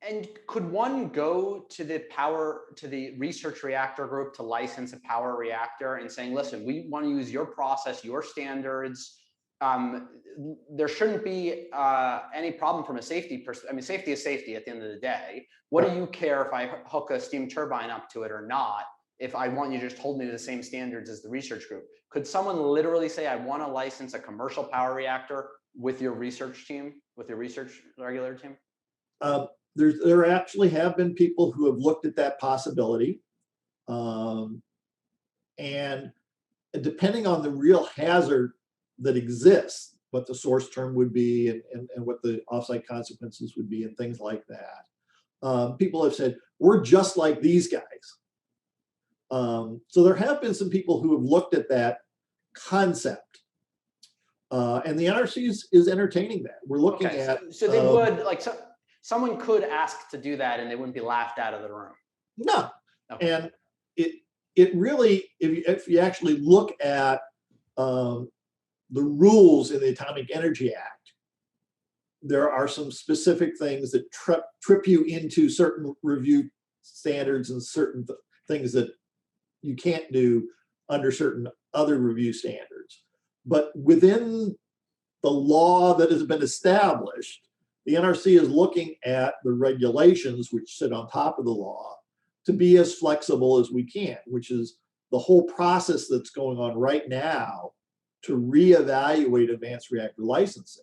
[SPEAKER 2] And could one go to the research reactor group to license a power reactor and saying, listen, we want to use your process, your standards. There shouldn't be any problem from a safety perspective. I mean, safety is safety at the end of the day. What do you care if I hook a steam turbine up to it or not, if I want you to just hold me to the same standards as the research group? Could someone literally say, I want to license a commercial power reactor with your research team, with your research regular team?
[SPEAKER 3] There actually have been people who have looked at that possibility. And depending on the real hazard that exists, what the source term would be and what the offsite consequences would be and things like that, people have said, we're just like these guys. So there have been some people who have looked at that concept. And the NRC is entertaining that. We're looking at...
[SPEAKER 2] So they would, like, someone could ask to do that and they wouldn't be laughed out of the room.
[SPEAKER 3] No. Okay. And it really, if you actually look at the rules in the Atomic Energy Act, there are some specific things that trip you into certain review standards and certain things that you can't do under certain other review standards. But within the law that has been established, the NRC is looking at the regulations which sit on top of the law to be as flexible as we can, which is the whole process that's going on right now to reevaluate advanced reactor licensing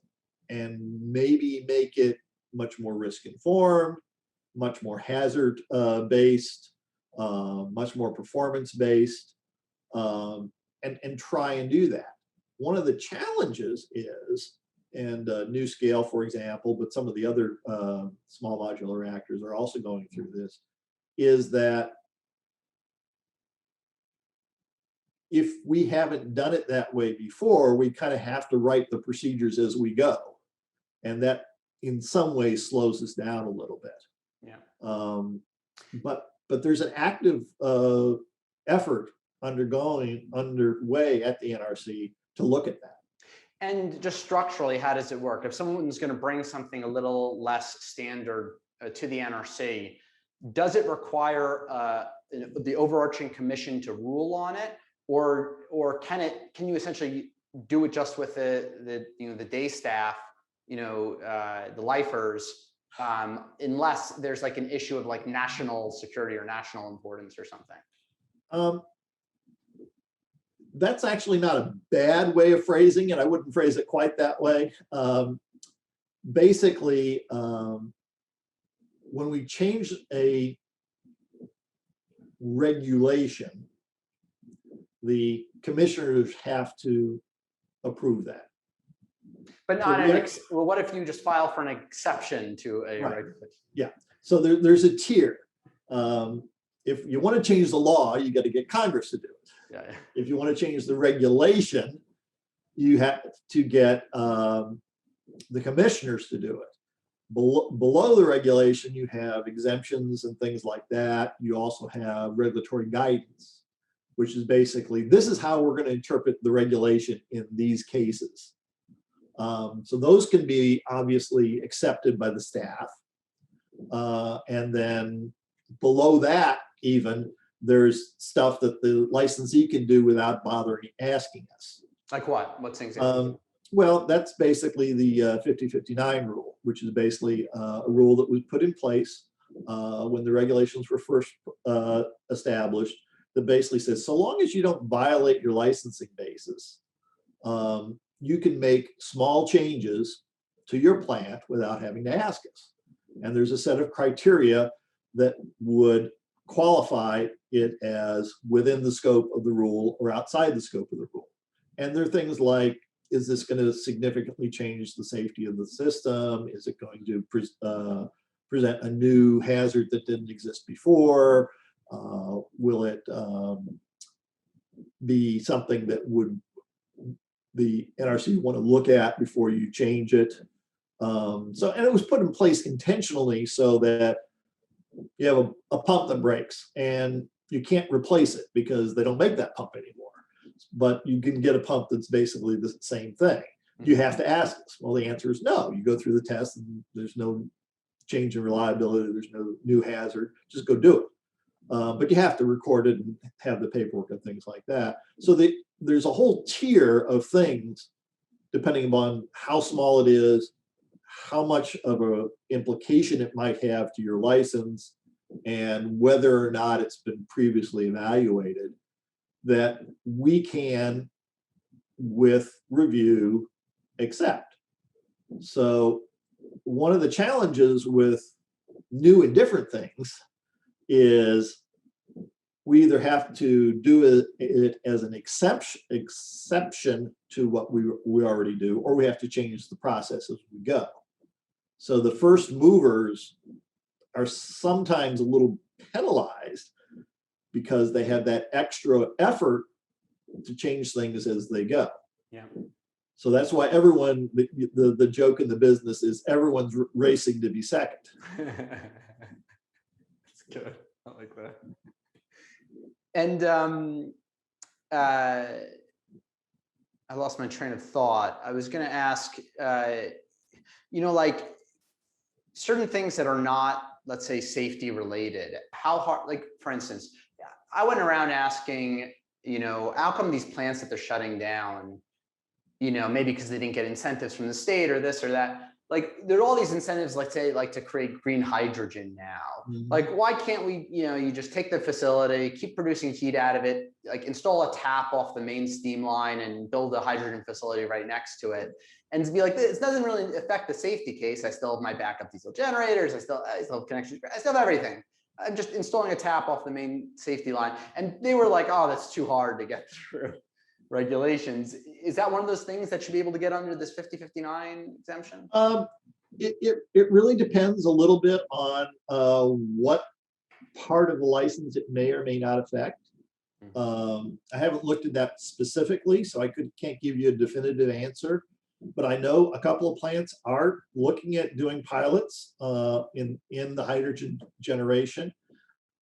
[SPEAKER 3] and maybe make it much more risk informed, much more hazard based, much more performance based, and try and do that. One of the challenges is, and NuScale, for example, but some of the other small modular reactors are also going through this, is that if we haven't done it that way before, we kind of have to write the procedures as we go. And that in some ways slows us down a little bit.
[SPEAKER 2] Yeah.
[SPEAKER 3] But there's an active effort underway at the NRC to look at that.
[SPEAKER 2] And just structurally, how does it work? If someone's going to bring something a little less standard to the NRC, does it require the overarching commission to rule on it, or can you essentially do it just with the day staff, the lifers, unless there's like an issue of like national security or national importance or something?
[SPEAKER 3] That's actually not a bad way of phrasing it. I wouldn't phrase it quite that way. Basically, when we change a regulation, the commissioners have to approve that.
[SPEAKER 2] But not well, what if you just file for an exception to a regulation?
[SPEAKER 3] Yeah, so there's a tier. If you want to change the law, you got to get Congress to do it.
[SPEAKER 2] Yeah.
[SPEAKER 3] If you want to change the regulation, you have to get the commissioners to do it. Below the regulation, you have exemptions and things like that. You also have regulatory guidance, which is basically, this is how we're going to interpret the regulation in these cases. So those can be obviously accepted by the staff. And then below that, even, there's stuff that the licensee can do without bothering asking us.
[SPEAKER 2] Like what? What's an example?
[SPEAKER 3] Well, that's basically the 5059 rule, which is basically a rule that was put in place when the regulations were first established, that basically says, so long as you don't violate your licensing basis, you can make small changes to your plant without having to ask us. And there's a set of criteria that would qualify it as within the scope of the rule or outside the scope of the rule. And there are things like, is this going to significantly change the safety of the system? Is it going to present a new hazard that didn't exist before? Will it be something that would the NRC want to look at before you change it? And it was put in place intentionally so that you have a pump that breaks and you can't replace it because they don't make that pump anymore. But you can get a pump that's basically the same thing. You have to ask us. Well, the answer is no. You go through the test and there's no change in reliability. There's no new hazard. Just go do it. But you have to record it and have the paperwork and things like that. So there's a whole tier of things, depending upon how small it is, how much of an implication it might have to your license, and whether or not it's been previously evaluated, that we can, with review, accept. So one of the challenges with new and different things is we either have to do it as an exception to what we already do, or we have to change the process as we go. So the first movers are sometimes a little penalized because they have that extra effort to change things as they go.
[SPEAKER 2] Yeah.
[SPEAKER 3] So that's why everyone, the joke in the business is everyone's racing to be second.
[SPEAKER 2] That's good. I like that. And I lost my train of thought. I was going to ask, like certain things that are not, let's say, safety related, how hard, like for instance, I went around asking, how come these plants that they're shutting down, maybe because they didn't get incentives from the state or this or that, like there are all these incentives, let's say, like to create green hydrogen now. Mm-hmm. Like, why can't we, you just take the facility, keep producing heat out of it, like install a tap off the main steam line and build a hydrogen facility right next to it. And to be like, it doesn't really affect the safety case. I still have my backup diesel generators. I still have connections. I still have everything. I'm just installing a tap off the main safety line. And they were like, oh, that's too hard to get through regulations. Is that one of those things that should be able to get under this 5059 exemption?
[SPEAKER 3] It really depends a little bit on what part of the license it may or may not affect. I haven't looked at that specifically, so I can't give you a definitive answer. But I know a couple of plants are looking at doing pilots in the hydrogen generation.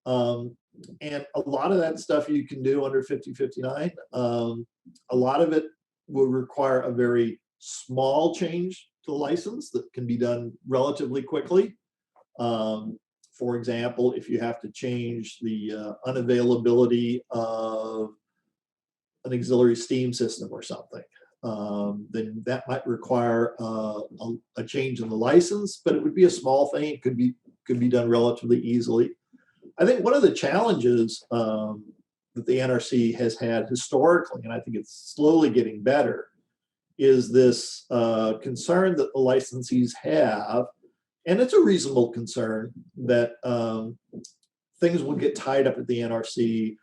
[SPEAKER 3] And a lot of that stuff you can do under 5059. A lot of it will require a very small change to the license that can be done relatively quickly. For example, if you have to change the unavailability of an auxiliary steam system or something, then that might require a change in the license, but it would be a small thing. It could be done relatively easily. I think one of the challenges that the NRC has had historically, and I think it's slowly getting better, is this concern that the licensees have, and it's a reasonable concern, that things will get tied up at the NRC,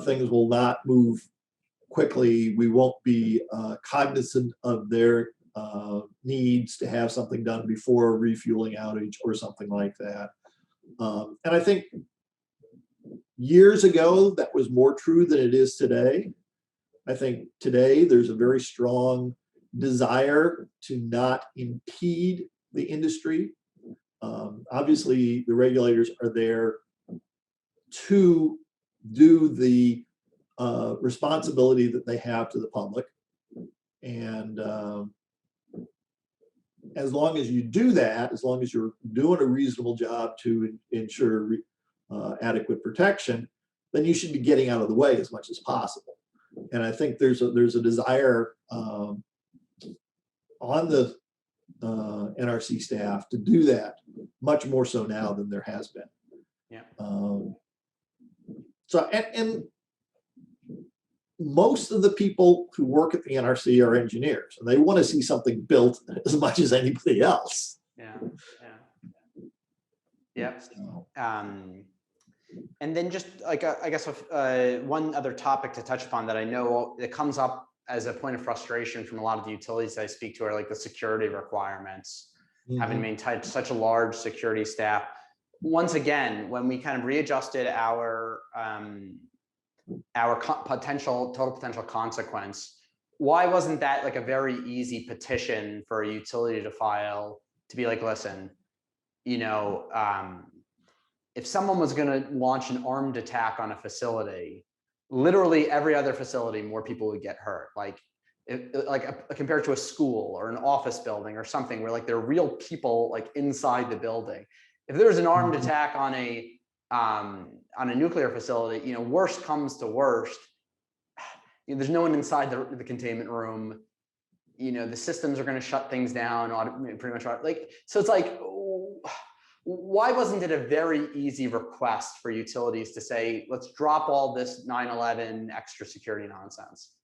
[SPEAKER 3] things will not move quickly, we won't be cognizant of their needs to have something done before a refueling outage or something like that. And I think years ago, that was more true than it is today. I think today there's a very strong desire to not impede the industry Obviously, the regulators are there to do the responsibility that they have to the public. And as long as you do that, as long as you're doing a reasonable job to ensure adequate protection, then you should be getting out of the way as much as possible. And I think there's a desire on the NRC staff to do that much more so now than there has been.
[SPEAKER 2] Yeah.
[SPEAKER 3] So and most of the people who work at the NRC are engineers, and they want to see something built as much as anybody else.
[SPEAKER 2] Yeah. Yeah. Yep.
[SPEAKER 3] So,
[SPEAKER 2] and then just like I guess one other topic to touch upon that I know that comes up as a point of frustration from a lot of the utilities I speak to are like the security requirements, having maintained such a large security staff. Once again, when we kind of readjusted our total potential consequence, why wasn't that like a very easy petition for a utility to file to be like, listen, you know, if someone was going to launch an armed attack on a facility, literally every other facility, more people would get hurt. Like, compared to a school or an office building or something where like there are real people like inside the building. If there was an armed attack on a nuclear facility, you know, worst comes to worst, you know, there's no one inside the containment room. You know, the systems are going to shut things down pretty much. Like, so it's like, why wasn't it a very easy request for utilities to say, let's drop all this 9/11 extra security nonsense?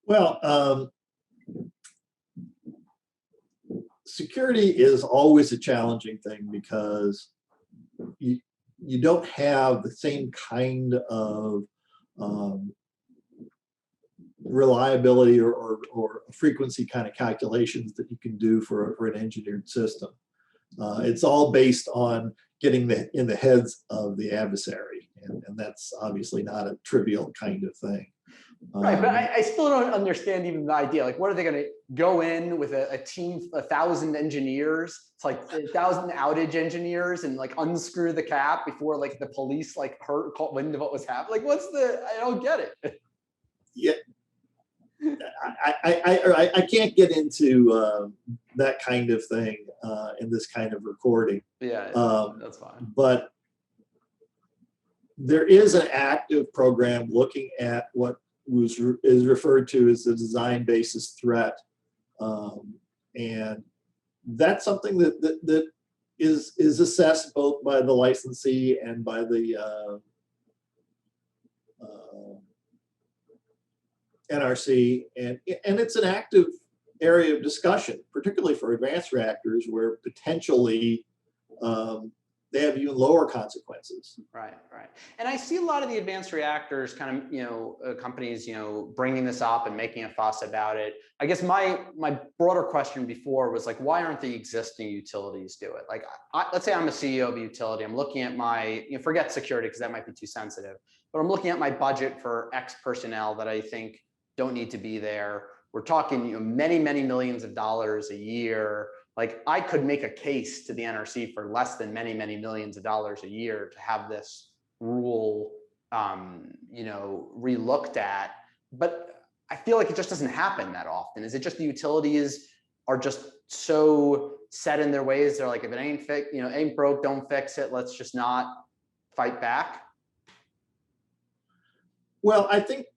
[SPEAKER 3] well, security is always a challenging thing because you don't have the same kind of reliability or frequency kind of calculations that you can do for an engineered system. It's all based on getting in the heads of the adversary, and that's obviously not a trivial kind of thing.
[SPEAKER 2] Right, but I still don't understand even the idea. Like, what are they going to go in with a team, 1,000 engineers? It's like 1,000 outage engineers, and like unscrew the cap before like the police like caught wind of what was happening. Like, I don't get it.
[SPEAKER 3] Yeah, I can't get into that kind of thing in this kind of recording.
[SPEAKER 2] Yeah, that's fine.
[SPEAKER 3] But there is an active program looking at what is referred to as the design basis threat, and that's something that is assessed both by the licensee and by the NRC, and it's an active area of discussion, particularly for advanced reactors where potentially they have even lower consequences.
[SPEAKER 2] Right. And I see a lot of the advanced reactors kind of, you know, companies, you know, bringing this up and making a fuss about it. I guess my broader question before was like, why aren't the existing utilities do it? Like, let's say I'm a CEO of a utility. I'm looking at my, you know, forget security because that might be too sensitive, but I'm looking at my budget for X personnel that I think don't need to be there. We're talking, you know, many millions of dollars a year. Like, I could make a case to the NRC for less than many millions of dollars a year to have this rule, you know, relooked at. But I feel like it just doesn't happen that often. Is it just the utilities are just so set in their ways? They're like, if it ain't broke, don't fix it. Let's just not fight back.
[SPEAKER 3] Well, I think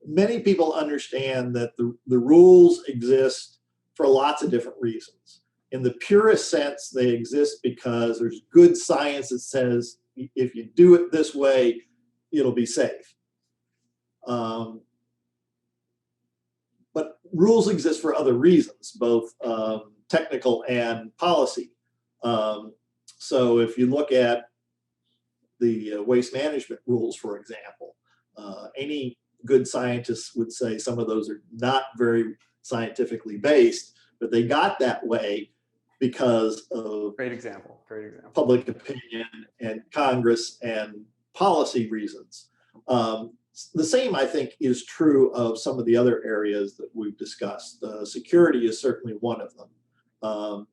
[SPEAKER 3] many people understand that the rules exist for lots of different reasons. In the purest sense, they exist because there's good science that says if you do it this way, it'll be safe. But rules exist for other reasons, both technical and policy. So if you look at the waste management rules, for example, any good scientists would say some of those are not very scientifically based, but they got that way because of
[SPEAKER 2] Great example.
[SPEAKER 3] Public opinion and Congress and policy reasons. The same, I think, is true of some of the other areas that we've discussed. Security is certainly one of them.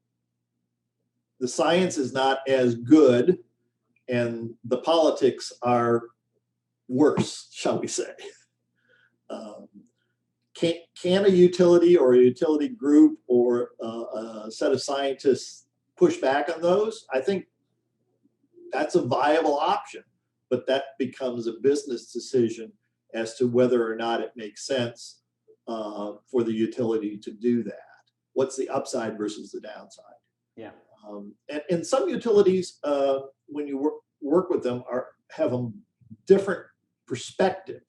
[SPEAKER 3] the science is not as good and the politics are worse, shall we say. Can a utility or a utility group or a set of scientists push back on those? I think that's a viable option, but that becomes a business decision as to whether or not it makes sense for the utility to do that. What's the upside versus the downside?
[SPEAKER 2] Yeah.
[SPEAKER 3] And some utilities, when you work with them, have a different perspective.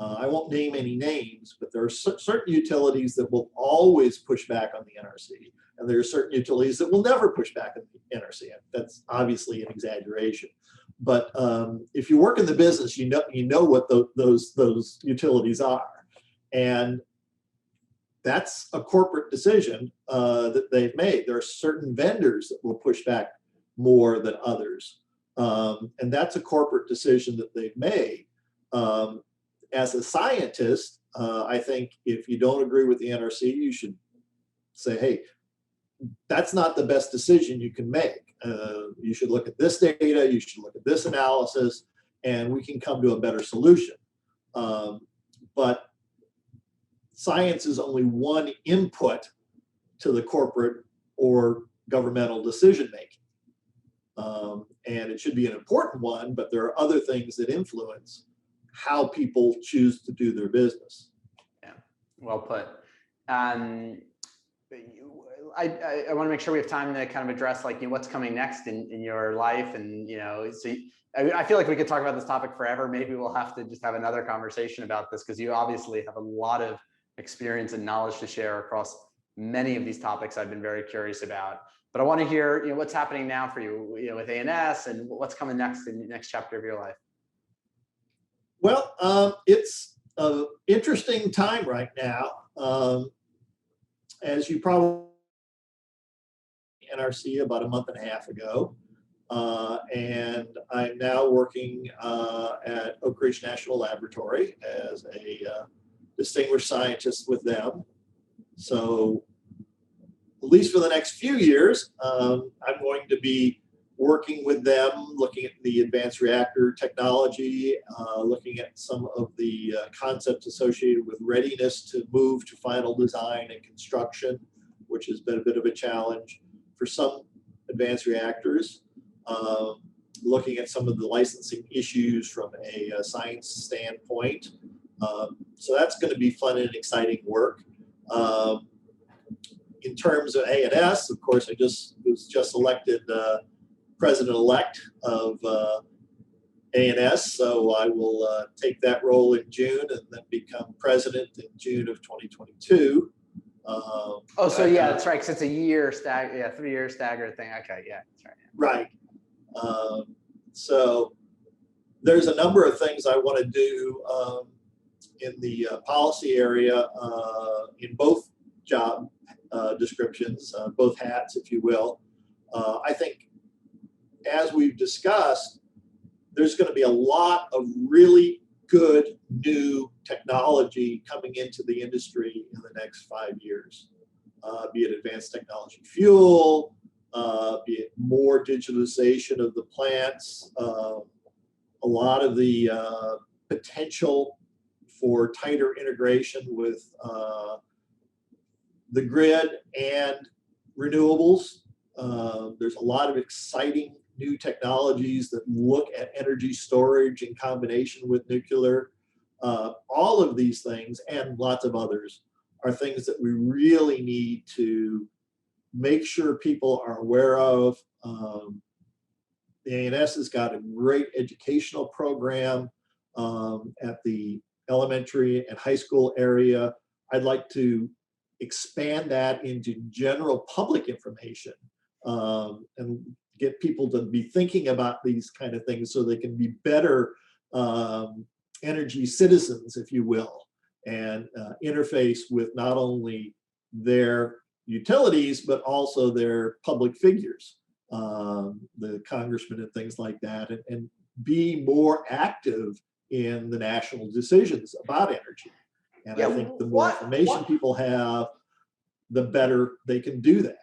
[SPEAKER 3] I won't name any names, but there are certain utilities that will always push back on the NRC, and there are certain utilities that will never push back on the NRC. That's obviously an exaggeration, but if you work in the business, you know what those utilities are, and that's a corporate decision that they've made. There are certain vendors that will push back more than others, and that's a corporate decision that they've made. As a scientist, I think if you don't agree with the NRC, you should say, hey, that's not the best decision you can make. You should look at this data, you should look at this analysis, and we can come to a better solution. But science is only one input to the corporate or governmental decision making. And it should be an important one, but there are other things that influence how people choose to do their business.
[SPEAKER 2] Yeah, well put. I want to make sure we have time to kind of address like what's coming next in your life, and so I feel like we could talk about this topic forever. Maybe we'll have to just have another conversation about this, because you obviously have a lot of experience and knowledge to share across many of these topics I've been very curious about. But I want to hear what's happening now for you, with ANS, and what's coming next in the next chapter of your life.
[SPEAKER 3] Well, it's an interesting time right now. As you probably NRC about a month and a half ago, and I'm now working at Oak Ridge National Laboratory as a distinguished scientist with them. So at least for the next few years, I'm going to be working with them, looking at the advanced reactor technology, looking at some of the concepts associated with readiness to move to final design and construction, which has been a bit of a challenge for some advanced reactors, looking at some of the licensing issues from a science standpoint. So that's going to be fun and exciting work. In terms of ANS, of course, I was just elected president-elect of ANS, so I will take that role in June and then become president in June of 2022.
[SPEAKER 2] So yeah, that's right, because it's a year stagger, 3-year stagger thing. Okay, yeah, that's right.
[SPEAKER 3] Right. So there's a number of things I want to do in the policy area in both job descriptions, both hats, if you will. I think, as we've discussed, there's going to be a lot of really good new technology coming into the industry in the next 5 years, be it advanced technology fuel, be it more digitalization of the plants, a lot of the potential for tighter integration with the grid and renewables. There's a lot of exciting new technologies that look at energy storage in combination with nuclear. All of these things and lots of others are things that we really need to make sure people are aware of. The ANS has got a great educational program at the elementary and high school area. I'd like to expand that into general public information and get people to be thinking about these kind of things so they can be better energy citizens, if you will, and interface with not only their utilities, but also their public figures, the congressmen and things like that, and be more active in the national decisions about energy. And I think the more information people have, the better they can do that.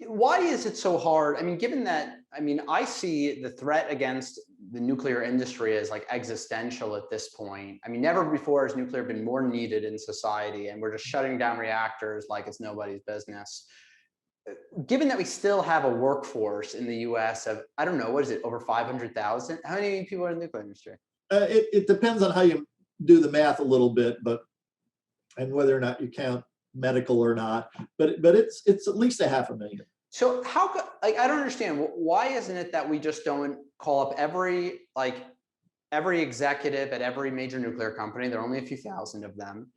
[SPEAKER 2] Why is it so hard? I mean, given that, I mean, I see the threat against the nuclear industry as like existential at this point. I mean, never before has nuclear been more needed in society, and we're just shutting down reactors like it's nobody's business. Given that we still have a workforce in the US of, I don't know, what is it, over 500,000? How many people are in the nuclear industry?
[SPEAKER 3] It depends on how you do the math a little bit, and whether or not you count medical or not, but it's at least 500,000.
[SPEAKER 2] So how, like, I don't understand, why isn't it that we just don't call up every executive at every major nuclear company, there are only a few thousand of them,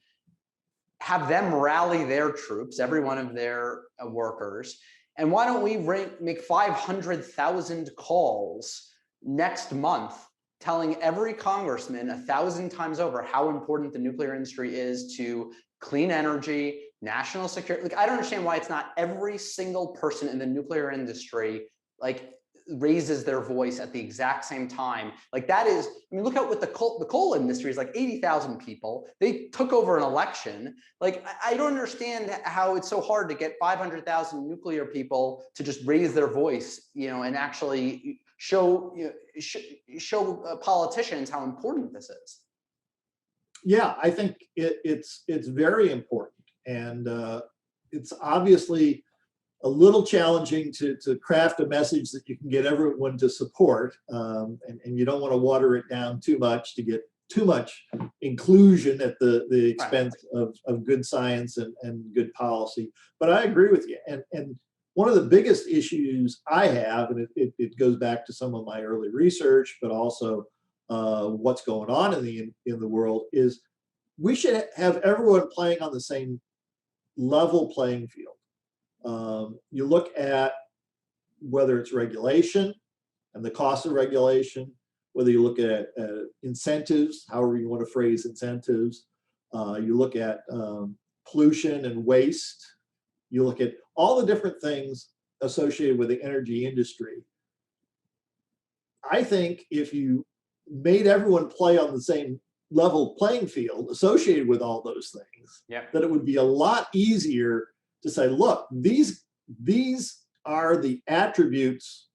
[SPEAKER 2] have them rally their troops, every one of their workers, and why don't we make 500,000 calls next month telling every congressman 1,000 times over how important the nuclear industry is to clean energy, national security. Like, I don't understand why it's not every single person in the nuclear industry like raises their voice at the exact same time. Like, that is, I mean, look at what the coal industry is like. 80,000 people. They took over an election. Like, I don't understand how it's so hard to get 500,000 nuclear people to just raise their voice, you know, and actually show politicians how important this is.
[SPEAKER 3] Yeah, I think it's very important, and it's obviously a little challenging to craft a message that you can get everyone to support, and you don't want to water it down too much to get too much inclusion at the expense of good science and good policy. But I agree with you, and one of the biggest issues I have, and it goes back to some of my early research, but also what's going on in the world, is we should have everyone playing on the same level playing field. You look at whether it's regulation and the cost of regulation, whether you look at incentives, however you want to phrase incentives, you look at pollution and waste, you look at all the different things associated with the energy industry. I think if you made everyone play on the same level playing field associated with all those things, that it would be a lot easier to say, look, these are the attributes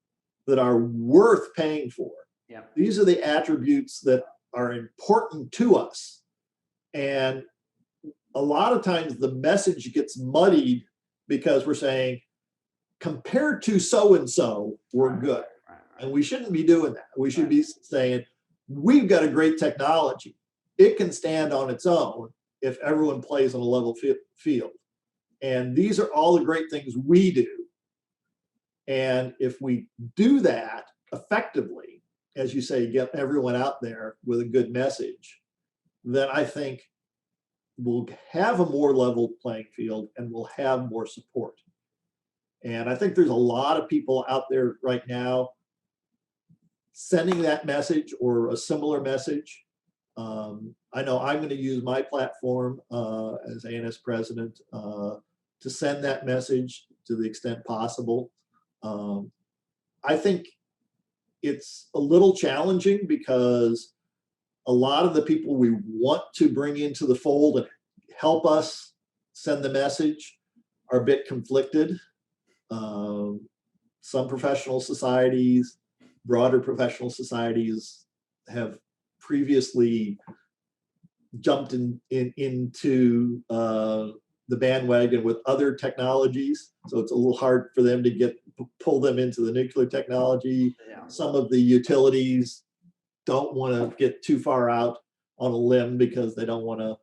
[SPEAKER 3] that are worth paying for.
[SPEAKER 2] Yeah.
[SPEAKER 3] These are the attributes that are important to us. And a lot of times the message gets muddied because we're saying, compared to so-and-so, we're good. And we shouldn't be doing that. We should be saying, we've got a great technology. It can stand on its own if everyone plays on a level field. And these are all the great things we do. And if we do that effectively, as you say, get everyone out there with a good message, then I think we'll have a more level playing field and we'll have more support. And I think there's a lot of people out there right now sending that message or a similar message. I know I'm going to use my platform as ANS president to send that message to the extent possible. I think it's a little challenging because a lot of the people we want to bring into the fold and help us send the message are a bit conflicted. Some professional societies, broader professional societies, have previously jumped into the bandwagon with other technologies, so it's a little hard for them to pull them into the nuclear technology.
[SPEAKER 2] Yeah.
[SPEAKER 3] Some of the utilities don't want to get too far out on a limb because they don't want to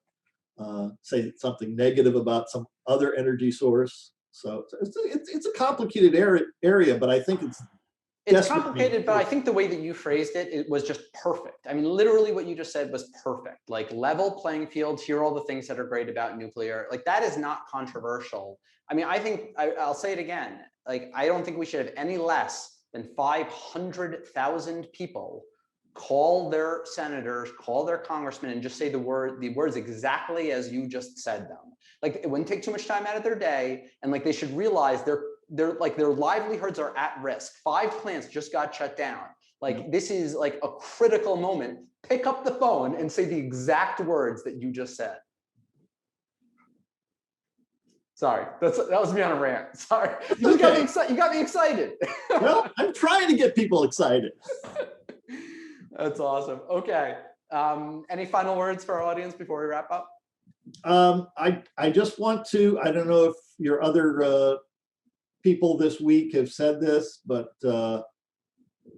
[SPEAKER 3] say something negative about some other energy source. So it's a complicated area, but I think
[SPEAKER 2] it's complicated, but I think the way that you phrased it, it was just perfect. I mean, literally what you just said was perfect. Like, level playing field, here are all the things that are great about nuclear. Like, that is not controversial. I mean, I think, I'll say it again, like, I don't think we should have any less than 500,000 people call their senators, call their congressmen, and just say the words exactly as you just said them. Like, it wouldn't take too much time out of their day, and like, they should realize their livelihoods are at risk. 5 plants just got shut down. Like, this is like a critical moment. Pick up the phone and say the exact words that you just said. Sorry, that was me on a rant. Sorry, you just got me excited. You got me excited.
[SPEAKER 3] Well, I'm trying to get people excited.
[SPEAKER 2] That's awesome. Okay. Any final words for our audience before we wrap up?
[SPEAKER 3] I just want to, I don't know if your other people this week have said this, but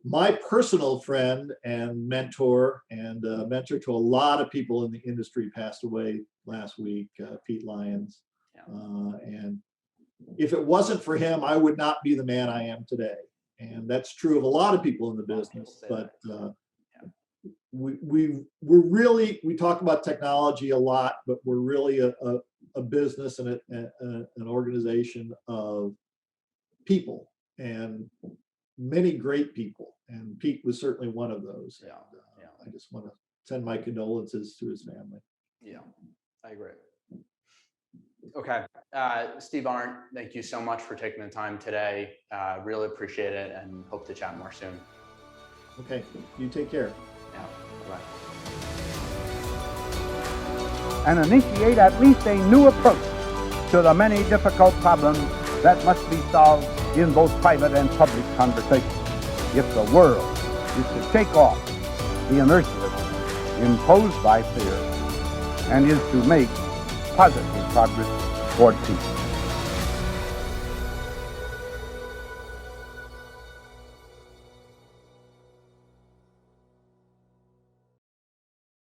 [SPEAKER 3] my personal friend and mentor to a lot of people in the industry passed away last week, Pete Lyons. And if it wasn't for him, I would not be the man I am today. And that's true of a lot of people in the business, but we're really, we talk about technology a lot, but we're really a business and an organization of people, and many great people. And Pete was certainly one of those.
[SPEAKER 2] Yeah.
[SPEAKER 3] I just want to send my condolences to his family.
[SPEAKER 2] Yeah, I agree. Okay. Steve Arndt, thank you so much for taking the time today. Really appreciate it and hope to chat more soon.
[SPEAKER 3] Okay, you take care.
[SPEAKER 2] Yeah, bye.
[SPEAKER 1] And initiate at least a new approach to the many difficult problems that must be solved in both private and public conversation if the world is to shake off the inertia imposed by fear and is to make positive progress toward peace.